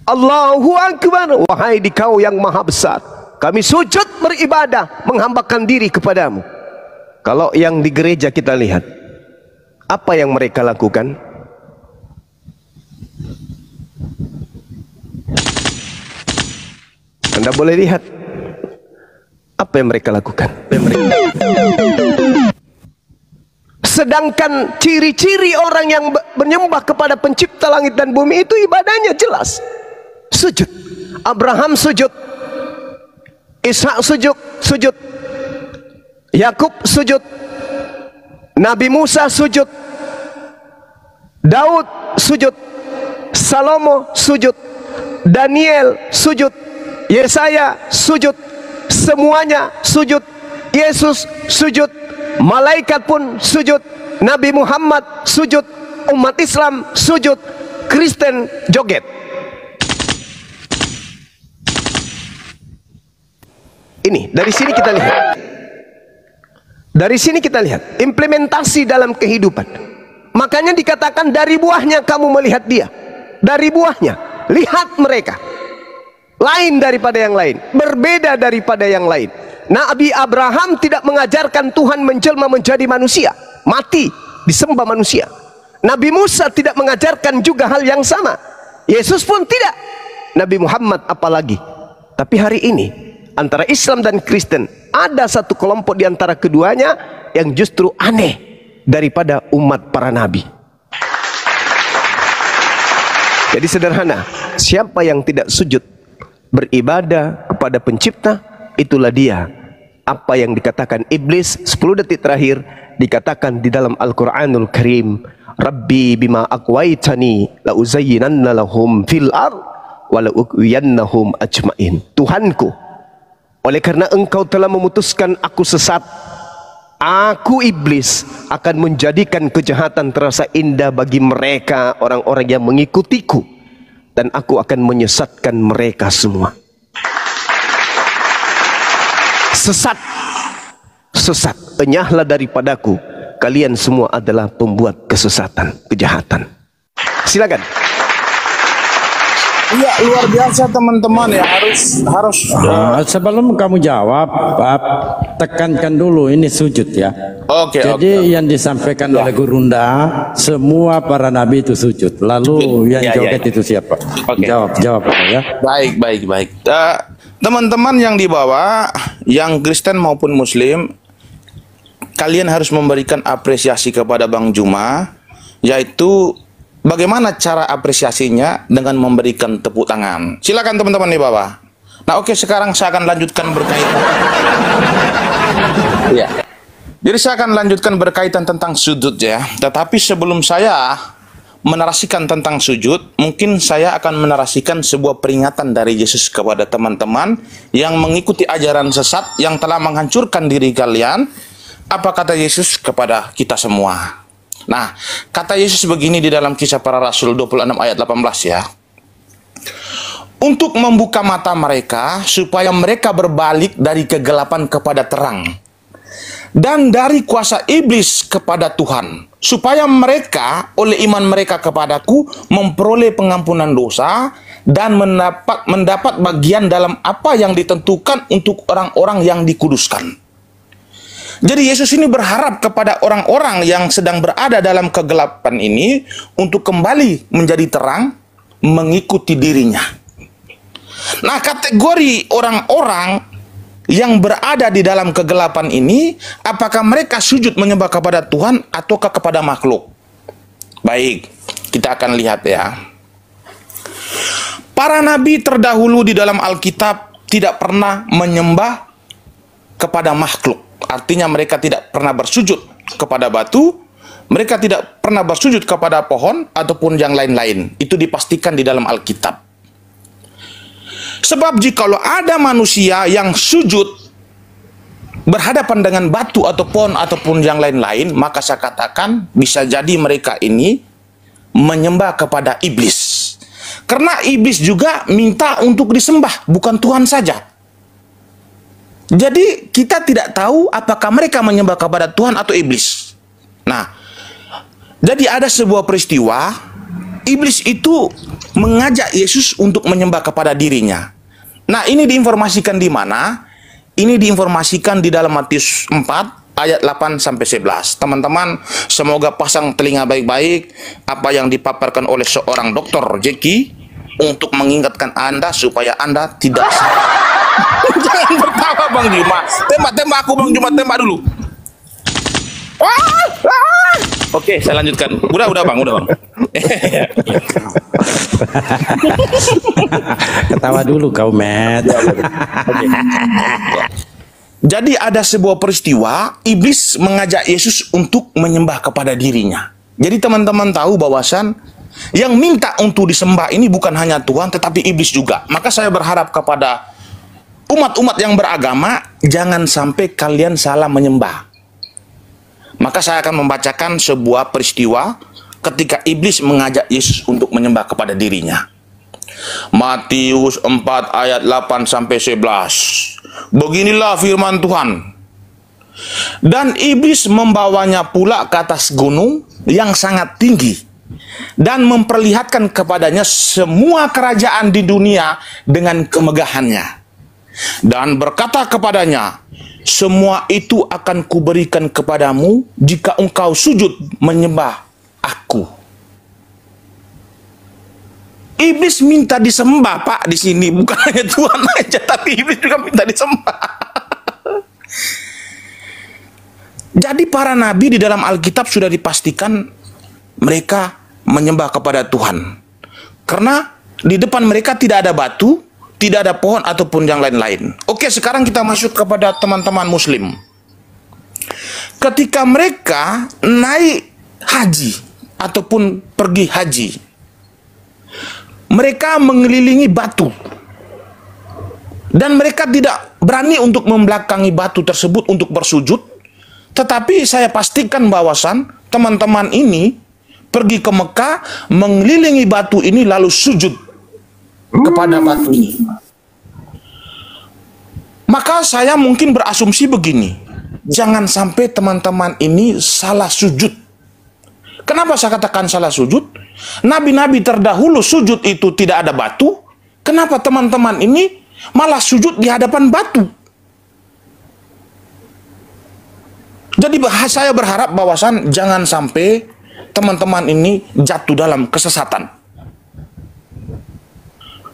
Allahu Akbar, wahai dikau yang maha besar, kami sujud beribadah, menghambakan diri kepadamu. Kalau yang di gereja kita lihat, apa yang mereka lakukan? Anda boleh lihat apa yang mereka lakukan. Sedangkan ciri-ciri orang yang menyembah kepada pencipta langit dan bumi itu ibadahnya jelas. Sujud. Abraham sujud, Ishak sujud, sujud. Yakub sujud, Nabi Musa sujud, Daud sujud, Salomo sujud, Daniel sujud, Yesaya sujud, semuanya sujud. Yesus sujud, malaikat pun sujud, Nabi Muhammad sujud, umat Islam sujud, Kristen joget. Ini dari sini kita lihat. Dari sini kita lihat implementasi dalam kehidupan. Makanya dikatakan dari buahnya kamu melihat dia. Dari buahnya lihat mereka. Lain daripada yang lain, berbeda daripada yang lain. Nabi Abraham tidak mengajarkan Tuhan menjelma menjadi manusia, mati, disembah manusia. Nabi Musa tidak mengajarkan juga hal yang sama. Yesus pun tidak. Nabi Muhammad apalagi. Tapi hari ini antara Islam dan Kristen ada satu kelompok di antara keduanya yang justru aneh daripada umat para nabi. Jadi sederhana, siapa yang tidak sujud beribadah kepada pencipta, itulah dia. Apa yang dikatakan iblis 10 detik terakhir dikatakan di dalam Al-Quranul Karim, Rabbi bima aqwaitani la uzayyinanna lahum fil ard wa la uqwiyannahum ajmain. Tuhanku, oleh karena engkau telah memutuskan aku sesat, aku iblis akan menjadikan kejahatan terasa indah bagi mereka orang-orang yang mengikutiku, dan aku akan menyesatkan mereka semua. Sesat, sesat, enyahlah daripadaku, kalian semua adalah pembuat kesesatan, kejahatan. Silakan. Iya, luar biasa teman-teman ya, harus sebelum kamu jawab, tekankan dulu ini sujud ya. Oke. Jadi yang disampaikan oleh Gurunda, semua para nabi itu sujud. Lalu yang joget itu siapa? Oke. Jawab ya. baik. Teman-teman yang di bawah, yang Kristen maupun Muslim, kalian harus memberikan apresiasi kepada Bang Juma, yaitu bagaimana cara apresiasinya dengan memberikan tepuk tangan. Silakan teman-teman di bawah. Nah, oke, sekarang saya akan lanjutkan berkaitan. Ya. Jadi saya akan lanjutkan berkaitan tentang sujud ya. Tetapi sebelum saya menarasikan tentang sujud, mungkin saya akan menarasikan sebuah peringatan dari Yesus kepada teman-teman yang mengikuti ajaran sesat yang telah menghancurkan diri kalian. Apa kata Yesus kepada kita semua? Nah, kata Yesus begini di dalam Kisah Para Rasul 26 ayat 18 ya. Untuk membuka mata mereka supaya mereka berbalik dari kegelapan kepada terang dan dari kuasa iblis kepada Tuhan, supaya mereka oleh iman mereka kepadaku memperoleh pengampunan dosa dan mendapat bagian dalam apa yang ditentukan untuk orang-orang yang dikuduskan. Jadi Yesus ini berharap kepada orang-orang yang sedang berada dalam kegelapan ini untuk kembali menjadi terang, mengikuti dirinya. Nah, kategori orang-orang yang berada di dalam kegelapan ini, apakah mereka sujud menyembah kepada Tuhan ataukah kepada makhluk? Baik, kita akan lihat ya. Para nabi terdahulu di dalam Alkitab tidak pernah menyembah kepada makhluk. Artinya mereka tidak pernah bersujud kepada batu, mereka tidak pernah bersujud kepada pohon ataupun yang lain-lain. Itu dipastikan di dalam Alkitab. Sebab jikalau ada manusia yang sujud berhadapan dengan batu atau pohon ataupun yang lain-lain, maka saya katakan bisa jadi mereka ini menyembah kepada iblis. Karena iblis juga minta untuk disembah, bukan Tuhan saja. Jadi kita tidak tahu apakah mereka menyembah kepada Tuhan atau iblis. Nah, jadi ada sebuah peristiwa, iblis itu mengajak Yesus untuk menyembah kepada dirinya. Nah, ini diinformasikan di mana? Ini diinformasikan di dalam Matius 4 ayat 8 sampai 11. Teman-teman, semoga pasang telinga baik-baik apa yang dipaparkan oleh seorang dokter Jeki untuk mengingatkan Anda supaya Anda tidak salah. Jangan tertawa Bang Juma. Tembak aku Bang Juma, tembak dulu. Oke, saya lanjutkan. Udah Bang. Ketawa dulu kau, Matt. Jadi ada sebuah peristiwa, iblis mengajak Yesus untuk menyembah kepada dirinya. Jadi teman-teman tahu bahwasan yang minta untuk disembah ini bukan hanya Tuhan, tetapi iblis juga. Maka saya berharap kepada umat-umat yang beragama, jangan sampai kalian salah menyembah. Maka saya akan membacakan sebuah peristiwa ketika iblis mengajak Yesus untuk menyembah kepada dirinya. Matius 4 ayat 8 sampai 11. Beginilah firman Tuhan. Dan iblis membawanya pula ke atas gunung yang sangat tinggi dan memperlihatkan kepadanya semua kerajaan di dunia dengan kemegahannya. Dan berkata kepadanya, semua itu akan kuberikan kepadamu jika engkau sujud menyembah aku. Iblis minta disembah, Pak, di sini bukan hanya Tuhan aja, tapi iblis juga minta disembah. Jadi para nabi di dalam Alkitab sudah dipastikan mereka menyembah kepada Tuhan. Karena di depan mereka tidak ada batu, tidak ada pohon ataupun yang lain-lain. Oke, sekarang kita masuk kepada teman-teman muslim. Ketika mereka naik haji ataupun pergi haji, mereka mengelilingi batu. Dan mereka tidak berani untuk membelakangi batu tersebut untuk bersujud. Tetapi saya pastikan bahwasan teman-teman ini pergi ke Mekah, mengelilingi batu ini lalu sujud kepada batu ini. Maka saya mungkin berasumsi begini, jangan sampai teman-teman ini salah sujud. Kenapa saya katakan salah sujud? Nabi-nabi terdahulu sujud itu tidak ada batu. Kenapa teman-teman ini malah sujud di hadapan batu? Jadi saya berharap bahwasan jangan sampai teman-teman ini jatuh dalam kesesatan.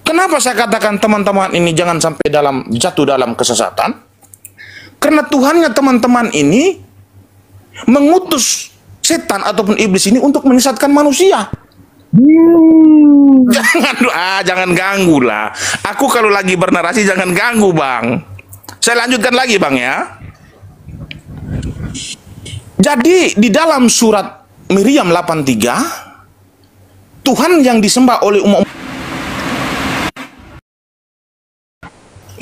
Kenapa saya katakan teman-teman ini jangan sampai jatuh dalam kesesatan? Karena Tuhannya teman-teman ini mengutus setan ataupun iblis ini untuk menyesatkan manusia. Jangan ganggu lah. Aku kalau lagi bernarasi jangan ganggu, Bang. Saya lanjutkan lagi, Bang, ya. Jadi di dalam surat Miriam 83, Tuhan yang disembah oleh umat,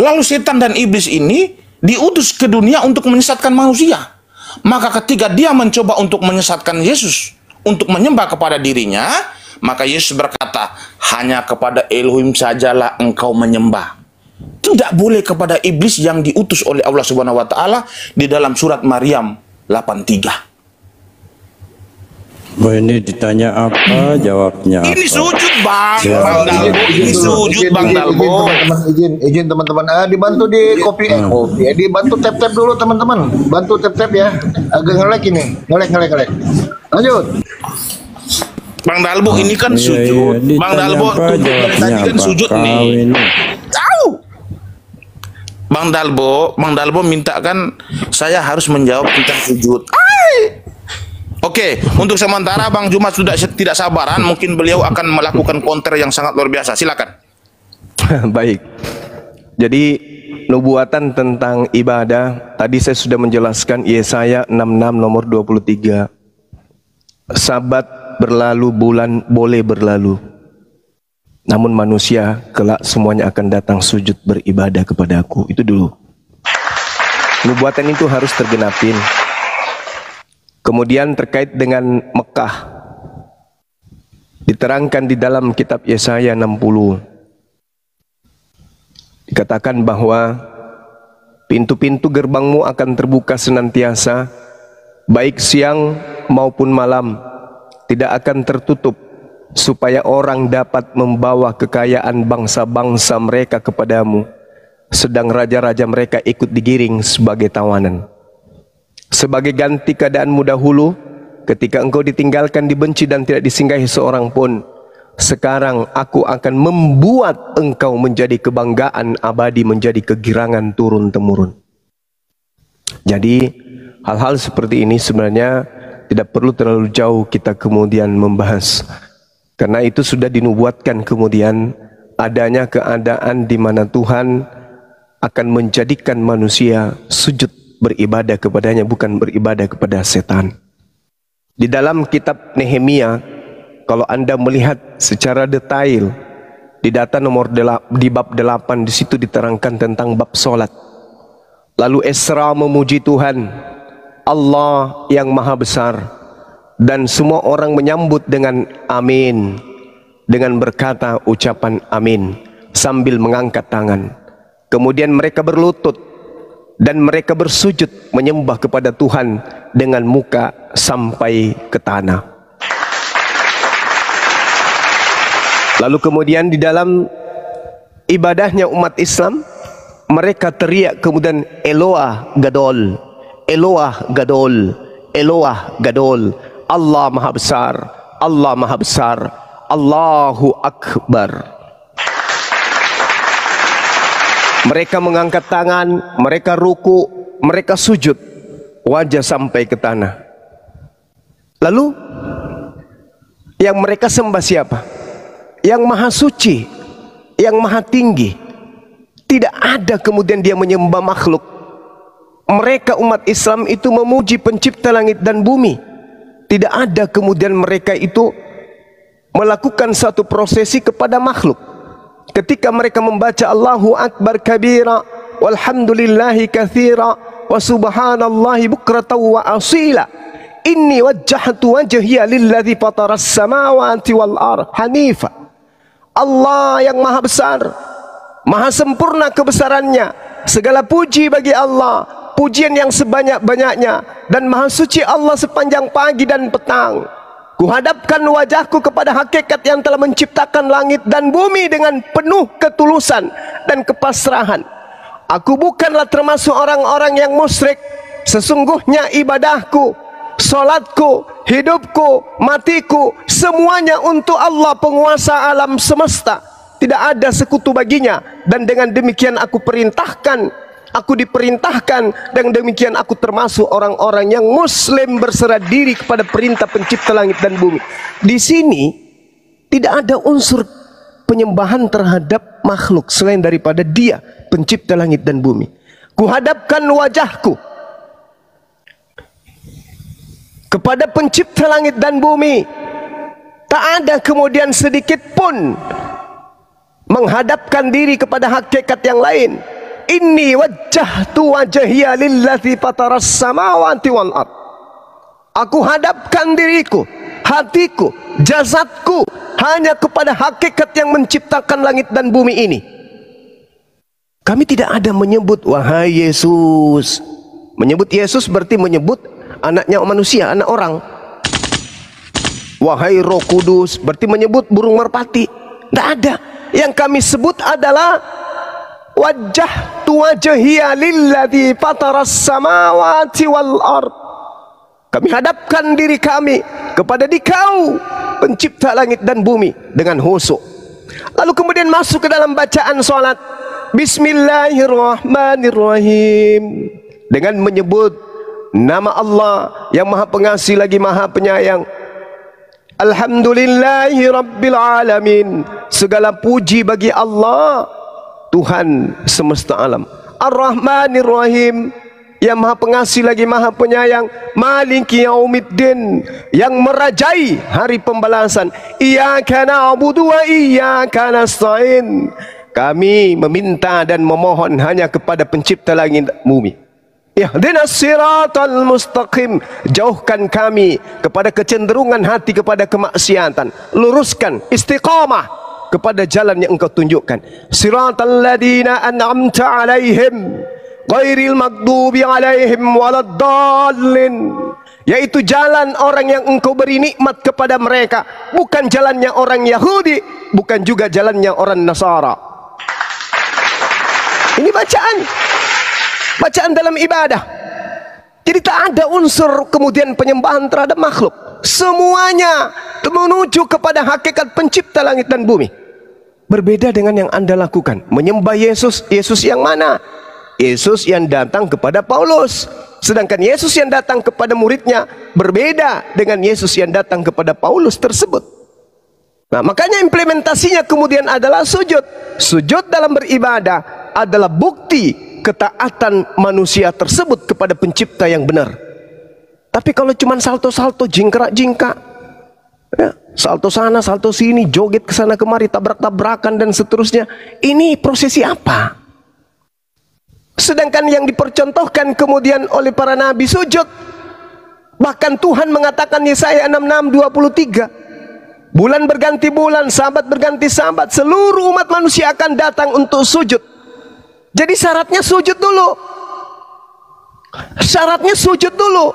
lalu setan dan iblis ini diutus ke dunia untuk menyesatkan manusia. Maka ketika dia mencoba untuk menyesatkan Yesus untuk menyembah kepada dirinya, maka Yesus berkata, hanya kepada Elohim sajalah engkau menyembah. Tidak boleh kepada iblis yang diutus oleh Allah Subhanahu wa taala di dalam surat Maryam 83. Oh, ini ditanya apa, jawabnya apa? Ini sujud, Bang. Ya. Bang Dalbo. Ini sujud, Bang Dalbo. Izin teman-teman, dibantu di kopi, dibantu tap dulu teman-teman, bantu tap ya, agak ngelek ini, ngelek. Lanjut. Bang Dalbo ini kan sujud. Ditanya Bang Dalbo apa, tuh dari jawabnya tadi kan apa? sujud Kau nih. ini. Tahu. Bang Dalbo minta kan saya harus menjawab tentang sujud. Oke, untuk sementara Bang Juma sudah tidak sabaran, mungkin beliau akan melakukan counter yang sangat luar biasa. Silakan. Baik. Jadi nubuatan tentang ibadah tadi saya sudah menjelaskan Yesaya 66 nomor 23. Sabat berlalu, bulan boleh berlalu, namun manusia kelak semuanya akan datang sujud beribadah kepada Aku. Itu dulu. Nubuatan itu harus tergenapin. Kemudian terkait dengan Mekah, diterangkan di dalam kitab Yesaya 60. Dikatakan bahwa pintu-pintu gerbangmu akan terbuka senantiasa, baik siang maupun malam, tidak akan tertutup, supaya orang dapat membawa kekayaan bangsa-bangsa mereka kepadamu, sedang raja-raja mereka ikut digiring sebagai tawanan. Sebagai ganti keadaanmu dahulu, ketika engkau ditinggalkan, dibenci dan tidak disinggahi seorang pun, sekarang Aku akan membuat engkau menjadi kebanggaan abadi, menjadi kegirangan turun-temurun. Jadi hal-hal seperti ini sebenarnya tidak perlu terlalu jauh kita kemudian membahas, karena itu sudah dinubuatkan kemudian adanya keadaan di mana Tuhan akan menjadikan manusia sujud beribadah kepadanya, bukan beribadah kepada setan. Di dalam kitab Nehemia, kalau Anda melihat secara detail di di bab 8, di situ diterangkan tentang bab solat. Lalu Esra memuji Tuhan, Allah yang maha besar, dan semua orang menyambut dengan amin, dengan berkata ucapan amin sambil mengangkat tangan. Kemudian mereka berlutut dan mereka bersujud menyembah kepada Tuhan dengan muka sampai ke tanah. Lalu kemudian di dalam ibadahnya umat Islam, mereka teriak kemudian Eloah Gadol, Eloah Gadol, Eloah Gadol, Allah maha besar, Allah maha besar, Allahu Akbar. Mereka mengangkat tangan, mereka ruku, mereka sujud, wajah sampai ke tanah. Lalu yang mereka sembah siapa? Yang maha suci, yang maha tinggi. Tidak ada kemudian dia menyembah makhluk. Mereka umat Islam itu memuji pencipta langit dan bumi. Tidak ada kemudian mereka itu melakukan satu prosesi kepada makhluk. Ketika mereka membaca Allahu Akbar kabira, walhamdulillahi katsira, wa subhanallahi bukratan wa asila, inni wajjahtu wajhiya lilladzi fataras samawati wal ardh hanifa. Allah yang maha besar, maha sempurna kebesarannya, segala puji bagi Allah, pujian yang sebanyak-banyaknya, dan maha suci Allah sepanjang pagi dan petang. Kuhadapkan wajahku kepada hakikat yang telah menciptakan langit dan bumi dengan penuh ketulusan dan kepasrahan. Aku bukanlah termasuk orang-orang yang musyrik. Sesungguhnya ibadahku, salatku, hidupku, matiku, semuanya untuk Allah penguasa alam semesta. Tidak ada sekutu baginya. Dan dengan demikian aku diperintahkan, dan demikian aku termasuk orang-orang yang muslim berserah diri kepada perintah pencipta langit dan bumi. Di sini tidak ada unsur penyembahan terhadap makhluk selain daripada Dia pencipta langit dan bumi. Kuhadapkan wajahku kepada pencipta langit dan bumi. Tak ada kemudian sedikit pun menghadapkan diri kepada hakikat yang lain. Inni wajjahtu wajhiya lillazi fataras samawati wal ard. Aku hadapkan diriku, hatiku, jasadku hanya kepada hakikat yang menciptakan langit dan bumi ini. Kami tidak ada menyebut wahai Yesus. Menyebut Yesus berarti menyebut anaknya manusia, anak orang. Wahai Roh Kudus berarti menyebut burung merpati. Tidak ada. Yang kami sebut adalah wajjahtu wajhiya lillazi fataras samawati wal ard. Kami hadapkan diri kami kepada Dikau, pencipta langit dan bumi, dengan khusyuk. Lalu kemudian masuk ke dalam bacaan salat. Bismillahirrahmanirrahim, dengan menyebut nama Allah yang Maha Pengasih lagi Maha Penyayang. Alhamdulillahi Rabbil Alamin, segala puji bagi Allah, Tuhan semesta alam. Ar-Rahmanir-Rahim, yang Maha Pengasih lagi Maha Penyayang. Maliki Yaumiddin, yang merajai hari pembalasan. Iyyaka na'budu wa iyyaka nasta'in, kami meminta dan memohon hanya kepada pencipta langit dan bumi. Ihdinas siratal mustaqim, jauhkan kami kepada kecenderungan hati kepada kemaksiatan, luruskan istiqamah kepada jalan yang Engkau tunjukkan. Siratal ladzina an'amta 'alaihim ghairil maghdubi 'alaihim waladdallin, yaitu jalan orang yang Engkau beri nikmat kepada mereka, bukan jalannya orang Yahudi, bukan juga jalannya orang Nasara. Ini bacaan dalam ibadah. Jadi tak ada unsur kemudian penyembahan terhadap makhluk. Semuanya menuju kepada hakikat pencipta langit dan bumi. Berbeda dengan yang Anda lakukan, menyembah Yesus. Yesus yang mana? Yesus yang datang kepada Paulus. Sedangkan Yesus yang datang kepada muridnya berbeda dengan Yesus yang datang kepada Paulus tersebut. Nah, makanya implementasinya kemudian adalah sujud. Sujud dalam beribadah adalah bukti ketaatan manusia tersebut kepada pencipta yang benar. Tapi kalau cuma salto-salto, jingkrak-jingkrak, ya, salto sana, salto sini, joget ke sana kemari, tabrak-tabrakan dan seterusnya, ini prosesi apa? Sedangkan yang dipercontohkan kemudian oleh para nabi sujud. Bahkan Tuhan mengatakan Yesaya 66:23, bulan berganti bulan, sabat berganti sabat, seluruh umat manusia akan datang untuk sujud. Jadi syaratnya sujud dulu. Syaratnya sujud dulu.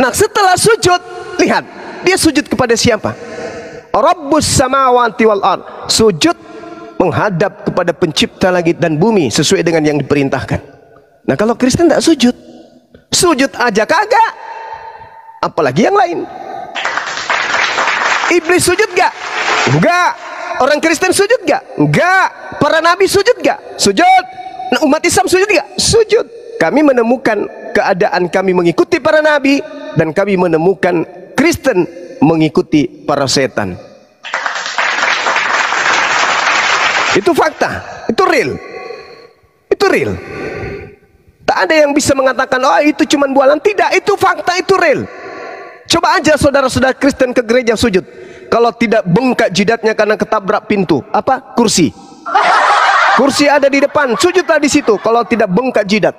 Nah, setelah sujud, lihat, dia sujud kepada siapa? Rabbus samawati wal ard. Sujud menghadap kepada pencipta langit dan bumi sesuai dengan yang diperintahkan. Nah, kalau Kristen tidak sujud, sujud aja kagak, apalagi yang lain. Iblis sujud gak? Enggak. Orang Kristen sujud gak? Enggak. Para nabi sujud gak? Sujud. Nah, umat Islam sujud gak? Sujud. Kami menemukan keadaan kami mengikuti para nabi, dan kami menemukan Kristen mengikuti para setan. Itu fakta, itu real. Itu real. Tak ada yang bisa mengatakan, oh itu cuma bualan. Tidak, itu fakta, itu real. Coba aja saudara-saudara Kristen ke gereja sujud. Kalau tidak bengkak jidatnya karena ketabrak pintu, apa? Kursi. Kursi ada di depan, sujudlah di situ kalau tidak bengkak jidat.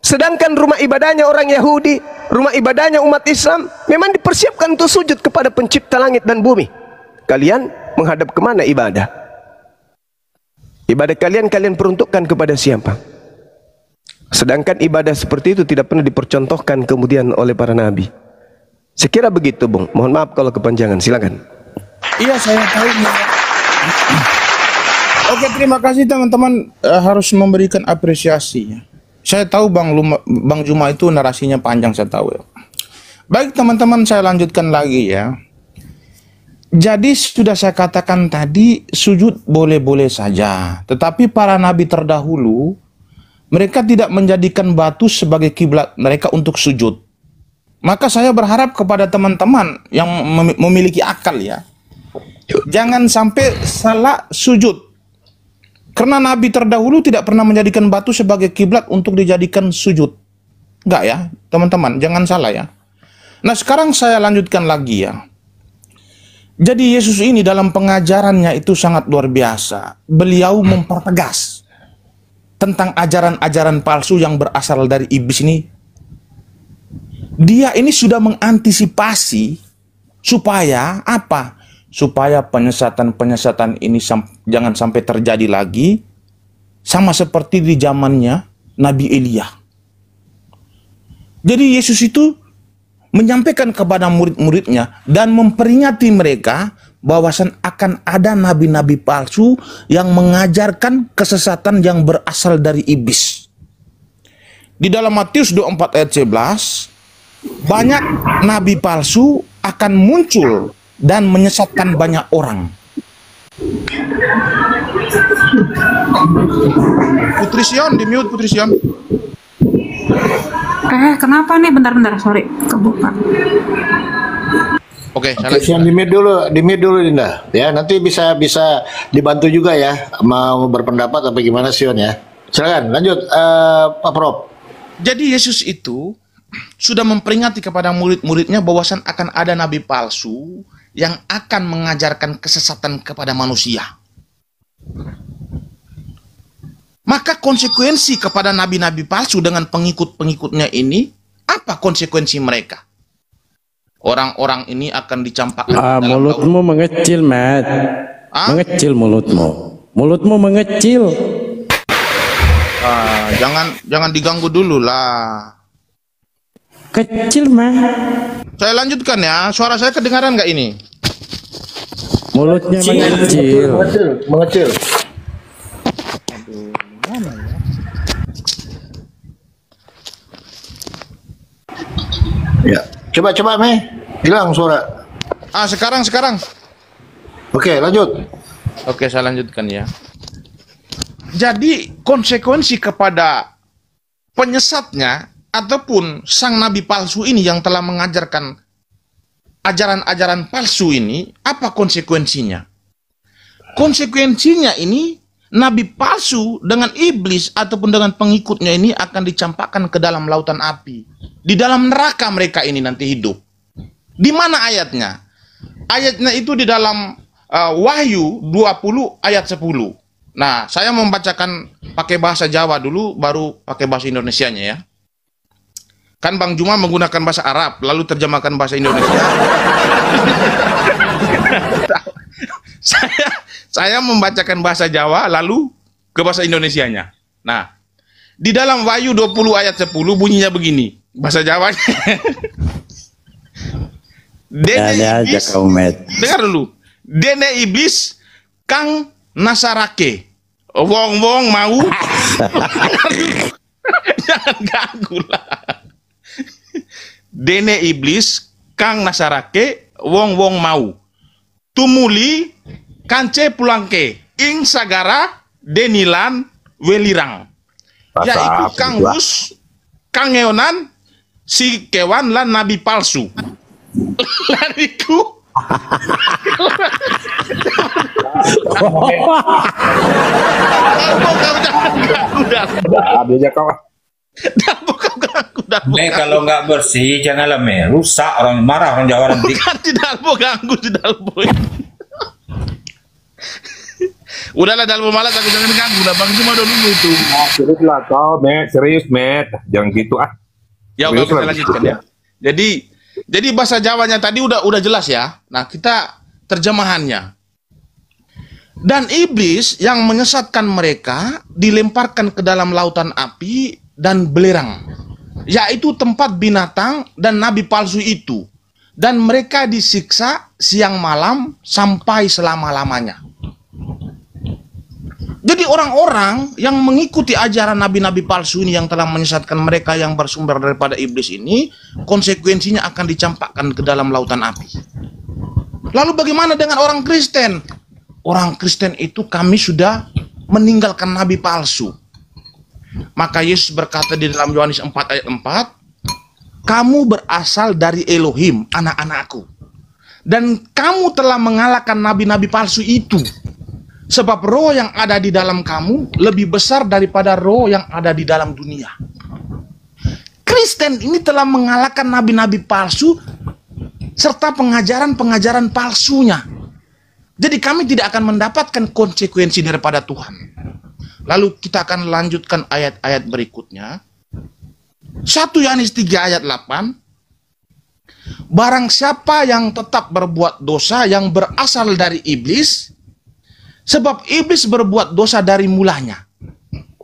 Sedangkan rumah ibadahnya orang Yahudi, rumah ibadahnya umat Islam, memang dipersiapkan untuk sujud kepada pencipta langit dan bumi. Kalian menghadap kemana ibadah? Ibadah kalian peruntukkan kepada siapa? Sedangkan ibadah seperti itu tidak pernah dipercontohkan kemudian oleh para nabi. Sekira begitu, Bung. Mohon maaf kalau kepanjangan, silakan. Iya, saya tahu. Oke, terima kasih teman-teman, harus memberikan apresiasi. Saya tahu Bang Juma itu narasinya panjang, saya tahu ya. Baik teman-teman, saya lanjutkan lagi ya. Jadi sudah saya katakan tadi, sujud boleh-boleh saja. Tetapi para nabi terdahulu, mereka tidak menjadikan batu sebagai kiblat mereka untuk sujud. Maka saya berharap kepada teman-teman yang memiliki akal ya, jangan sampai salah sujud. Karena nabi terdahulu tidak pernah menjadikan batu sebagai kiblat untuk dijadikan sujud. Enggak ya, teman-teman, jangan salah ya. Nah, sekarang saya lanjutkan lagi ya. Jadi Yesus ini dalam pengajarannya itu sangat luar biasa. Beliau mempertegas tentang ajaran-ajaran palsu yang berasal dari iblis ini. Dia ini sudah mengantisipasi supaya apa? Supaya penyesatan-penyesatan ini jangan sampai terjadi lagi, sama seperti di zamannya Nabi Elia. Jadi Yesus itu menyampaikan kepada murid-muridnya dan memperingati mereka bahwasan akan ada nabi-nabi palsu yang mengajarkan kesesatan yang berasal dari iblis. Di dalam Matius 24 ayat 11, banyak nabi palsu akan muncul dan menyesatkan banyak orang. Putri Sion, di-mute Putri Sion. Kenapa nih? Bentar, sorry, kebuka. Oke, Sion di-mute dulu Dinda. Ya, nanti bisa dibantu juga ya, mau berpendapat apa gimana Sion ya. Silakan, lanjut Pak Prof. Jadi Yesus itu sudah memperingati kepada murid-muridnya bahwasan akan ada nabi palsu yang akan mengajarkan kesesatan kepada manusia. Maka konsekuensi kepada nabi-nabi palsu dengan pengikut-pengikutnya ini, apa konsekuensi mereka? Orang-orang ini akan dicampakkan. Mulutmu mengecil, Matt. Mengecil mulutmu. Mulutmu mengecil. Jangan diganggu dulu lah. Kecil, Matt. Saya lanjutkan ya. Suara saya kedengaran nggak ini? Mulutnya mengecil. Mengecil. Ya, coba Mei, hilang suara. Sekarang. Oke, lanjut. Oke, saya lanjutkan ya. Jadi konsekuensi kepada penyesatnya ataupun sang nabi palsu ini yang telah mengajarkan ajaran-ajaran palsu ini, apa konsekuensinya? Konsekuensinya ini nabi palsu dengan iblis ataupun dengan pengikutnya ini akan dicampakkan ke dalam lautan api. Di dalam neraka mereka ini nanti hidup. Di mana ayatnya? Ayatnya itu di dalam Wahyu 20 ayat 10. Nah, saya membacakan pakai bahasa Jawa dulu, baru pakai bahasa Indonesianya ya. Kan Bang Juma menggunakan bahasa Arab, lalu terjemahkan bahasa Indonesia. Saya membacakan bahasa Jawa, lalu ke bahasa Indonesianya. Nah, di dalam Wahyu 20 ayat 10 bunyinya begini. Bahasa Jawanya. Dene iblis, dengar dulu. Dene iblis kang nasarake. Wong mau. Jangan ganggu lah. Dene iblis kang nasarake wong mau. Tumuli kance pulangke ing sagara denilan welirang. Yaitu kang wus kang ngeonan si kewan lan nabi palsu. Lariku. Kalau nggak bersih janganlah rusak, orang marah, orang Jawa nanti. Tidak mau ganggu, tidak boy. Udahlah dalam malas aku jangan ganggu lah Bang Cuma dulu itu. Serius lah kau, serius, jangan gitu ah. Ya oke, kita lanjutkan ya. Jadi bahasa Jawanya tadi udah jelas ya. Nah, kita terjemahannya. Dan iblis yang menyesatkan mereka dilemparkan ke dalam lautan api dan belerang, yaitu tempat binatang dan nabi palsu itu. Dan mereka disiksa siang malam sampai selama-lamanya. Jadi orang-orang yang mengikuti ajaran nabi-nabi palsu ini yang telah menyesatkan mereka yang bersumber daripada iblis ini, konsekuensinya akan dicampakkan ke dalam lautan api. Lalu bagaimana dengan orang Kristen? Orang Kristen itu kami sudah meninggalkan nabi palsu. Maka Yesus berkata di dalam Yohanes 4 ayat 4, kamu berasal dari Elohim, anak-anakku. Dan kamu telah mengalahkan nabi-nabi palsu itu. Sebab roh yang ada di dalam kamu lebih besar daripada roh yang ada di dalam dunia. Kristen ini telah mengalahkan nabi-nabi palsu serta pengajaran-pengajaran palsunya. Jadi kami tidak akan mendapatkan konsekuensi daripada Tuhan. Lalu kita akan lanjutkan ayat-ayat berikutnya. 1 Yohanes 3 ayat 8. Barang siapa yang tetap berbuat dosa yang berasal dari iblis, sebab iblis berbuat dosa dari mulanya.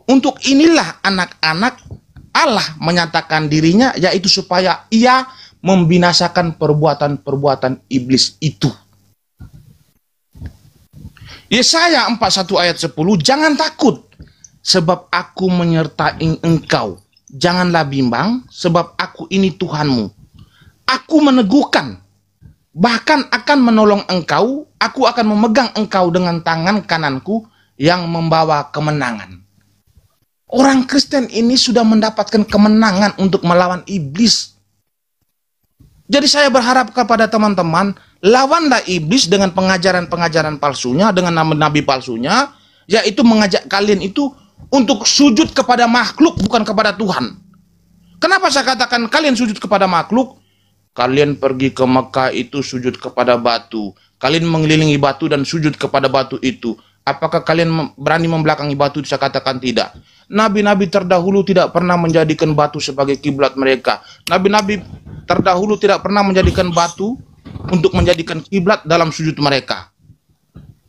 Untuk inilah anak-anak Allah menyatakan dirinya, yaitu supaya ia membinasakan perbuatan-perbuatan iblis itu. Yesaya 41 ayat 10, jangan takut, sebab aku menyertai engkau. Janganlah bimbang, sebab aku ini Tuhanmu. Aku meneguhkan, bahkan akan menolong engkau. Aku akan memegang engkau dengan tangan kananku yang membawa kemenangan. Orang Kristen ini sudah mendapatkan kemenangan untuk melawan iblis. Jadi saya berharap kepada teman-teman, lawanlah iblis dengan pengajaran-pengajaran palsunya, dengan nabi-nabi palsunya, yaitu mengajak kalian itu untuk sujud kepada makhluk, bukan kepada Tuhan. Kenapa saya katakan kalian sujud kepada makhluk? Kalian pergi ke Mekah itu sujud kepada batu. Kalian mengelilingi batu dan sujud kepada batu itu. Apakah kalian berani membelakangi batu? Saya katakan tidak. Nabi-nabi terdahulu tidak pernah menjadikan batu sebagai kiblat mereka. Nabi-nabi terdahulu tidak pernah menjadikan batu untuk menjadikan kiblat dalam sujud mereka.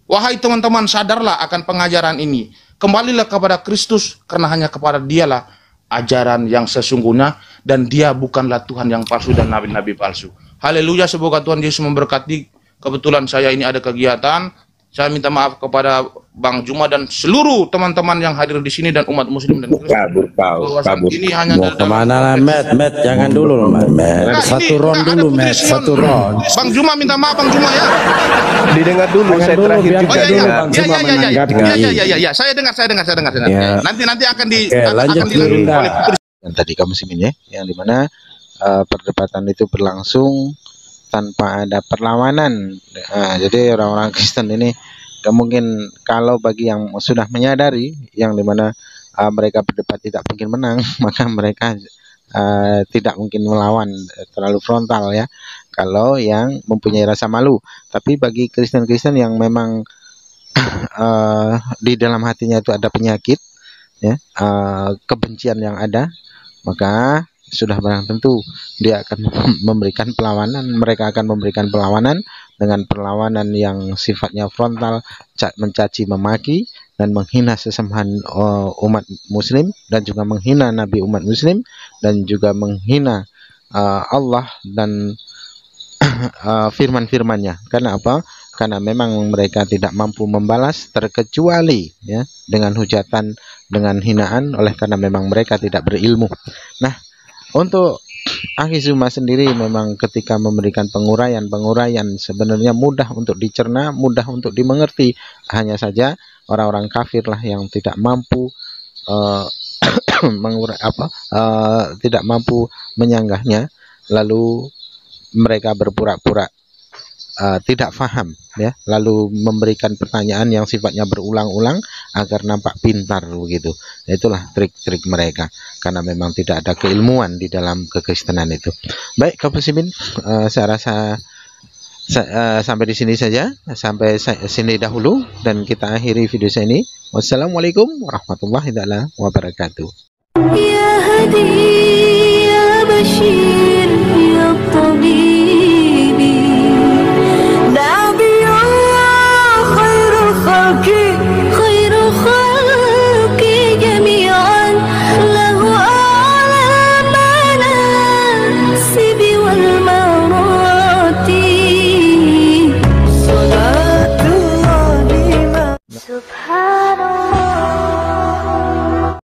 Wahai teman-teman, sadarlah akan pengajaran ini. Kembalilah kepada Kristus, karena hanya kepada Dialah ajaran yang sesungguhnya, dan Dia bukanlah Tuhan yang palsu dan nabi-nabi palsu. Haleluya, semoga Tuhan Yesus memberkati. Kebetulan saya ini ada kegiatan. Saya minta maaf kepada Bang Juma dan seluruh teman-teman yang hadir di sini dan umat muslim dan Kristen. Kabur. Ini hanya Mau kemana, Met? Jangan dulu, Met. Satu round dulu, Met. Satu round. Bang Juma minta maaf, Bang Juma ya. Didengar dulu, saya terakhir juga dengar. Ya. Saya dengar. Ya. Nanti akan lanjut dilalui oleh Putri. Dan tadi kamu muslimin ya, yang dimana perdebatan itu berlangsung tanpa ada perlawanan. Jadi orang-orang Kristen ini mungkin, kalau bagi yang sudah menyadari yang dimana mereka berdebat tidak mungkin menang, maka mereka tidak mungkin melawan terlalu frontal ya, kalau yang mempunyai rasa malu. Tapi bagi Kristen-Kristen yang memang di dalam hatinya itu ada penyakit ya, kebencian yang ada, maka sudah barang tentu dia akan memberikan perlawanan. Mereka akan memberikan perlawanan dengan perlawanan yang sifatnya frontal, mencaci memaki dan menghina sesamahan umat muslim, dan juga menghina nabi umat muslim, dan juga menghina Allah dan firman-firmannya. Karena apa? Karena memang mereka tidak mampu membalas, terkecuali ya dengan hujatan, dengan hinaan, oleh karena memang mereka tidak berilmu. Nah, untuk Akhi Zuma sendiri memang ketika memberikan penguraian sebenarnya mudah untuk dicerna, mudah untuk dimengerti. Hanya saja orang-orang kafir lah yang tidak mampu tidak mampu menyanggahnya, lalu mereka berpura-pura tidak paham ya, lalu memberikan pertanyaan yang sifatnya berulang-ulang agar nampak pintar begitu. Itulah trik-trik mereka, karena memang tidak ada keilmuan di dalam kekristenan itu. Baik kaum muslimin, saya rasa sampai di sini saja, sampai sini dahulu, dan kita akhiri video saya ini. Wassalamualaikum warahmatullahi wabarakatuh. Ya Hadi, ya Bashir, ya Tabib.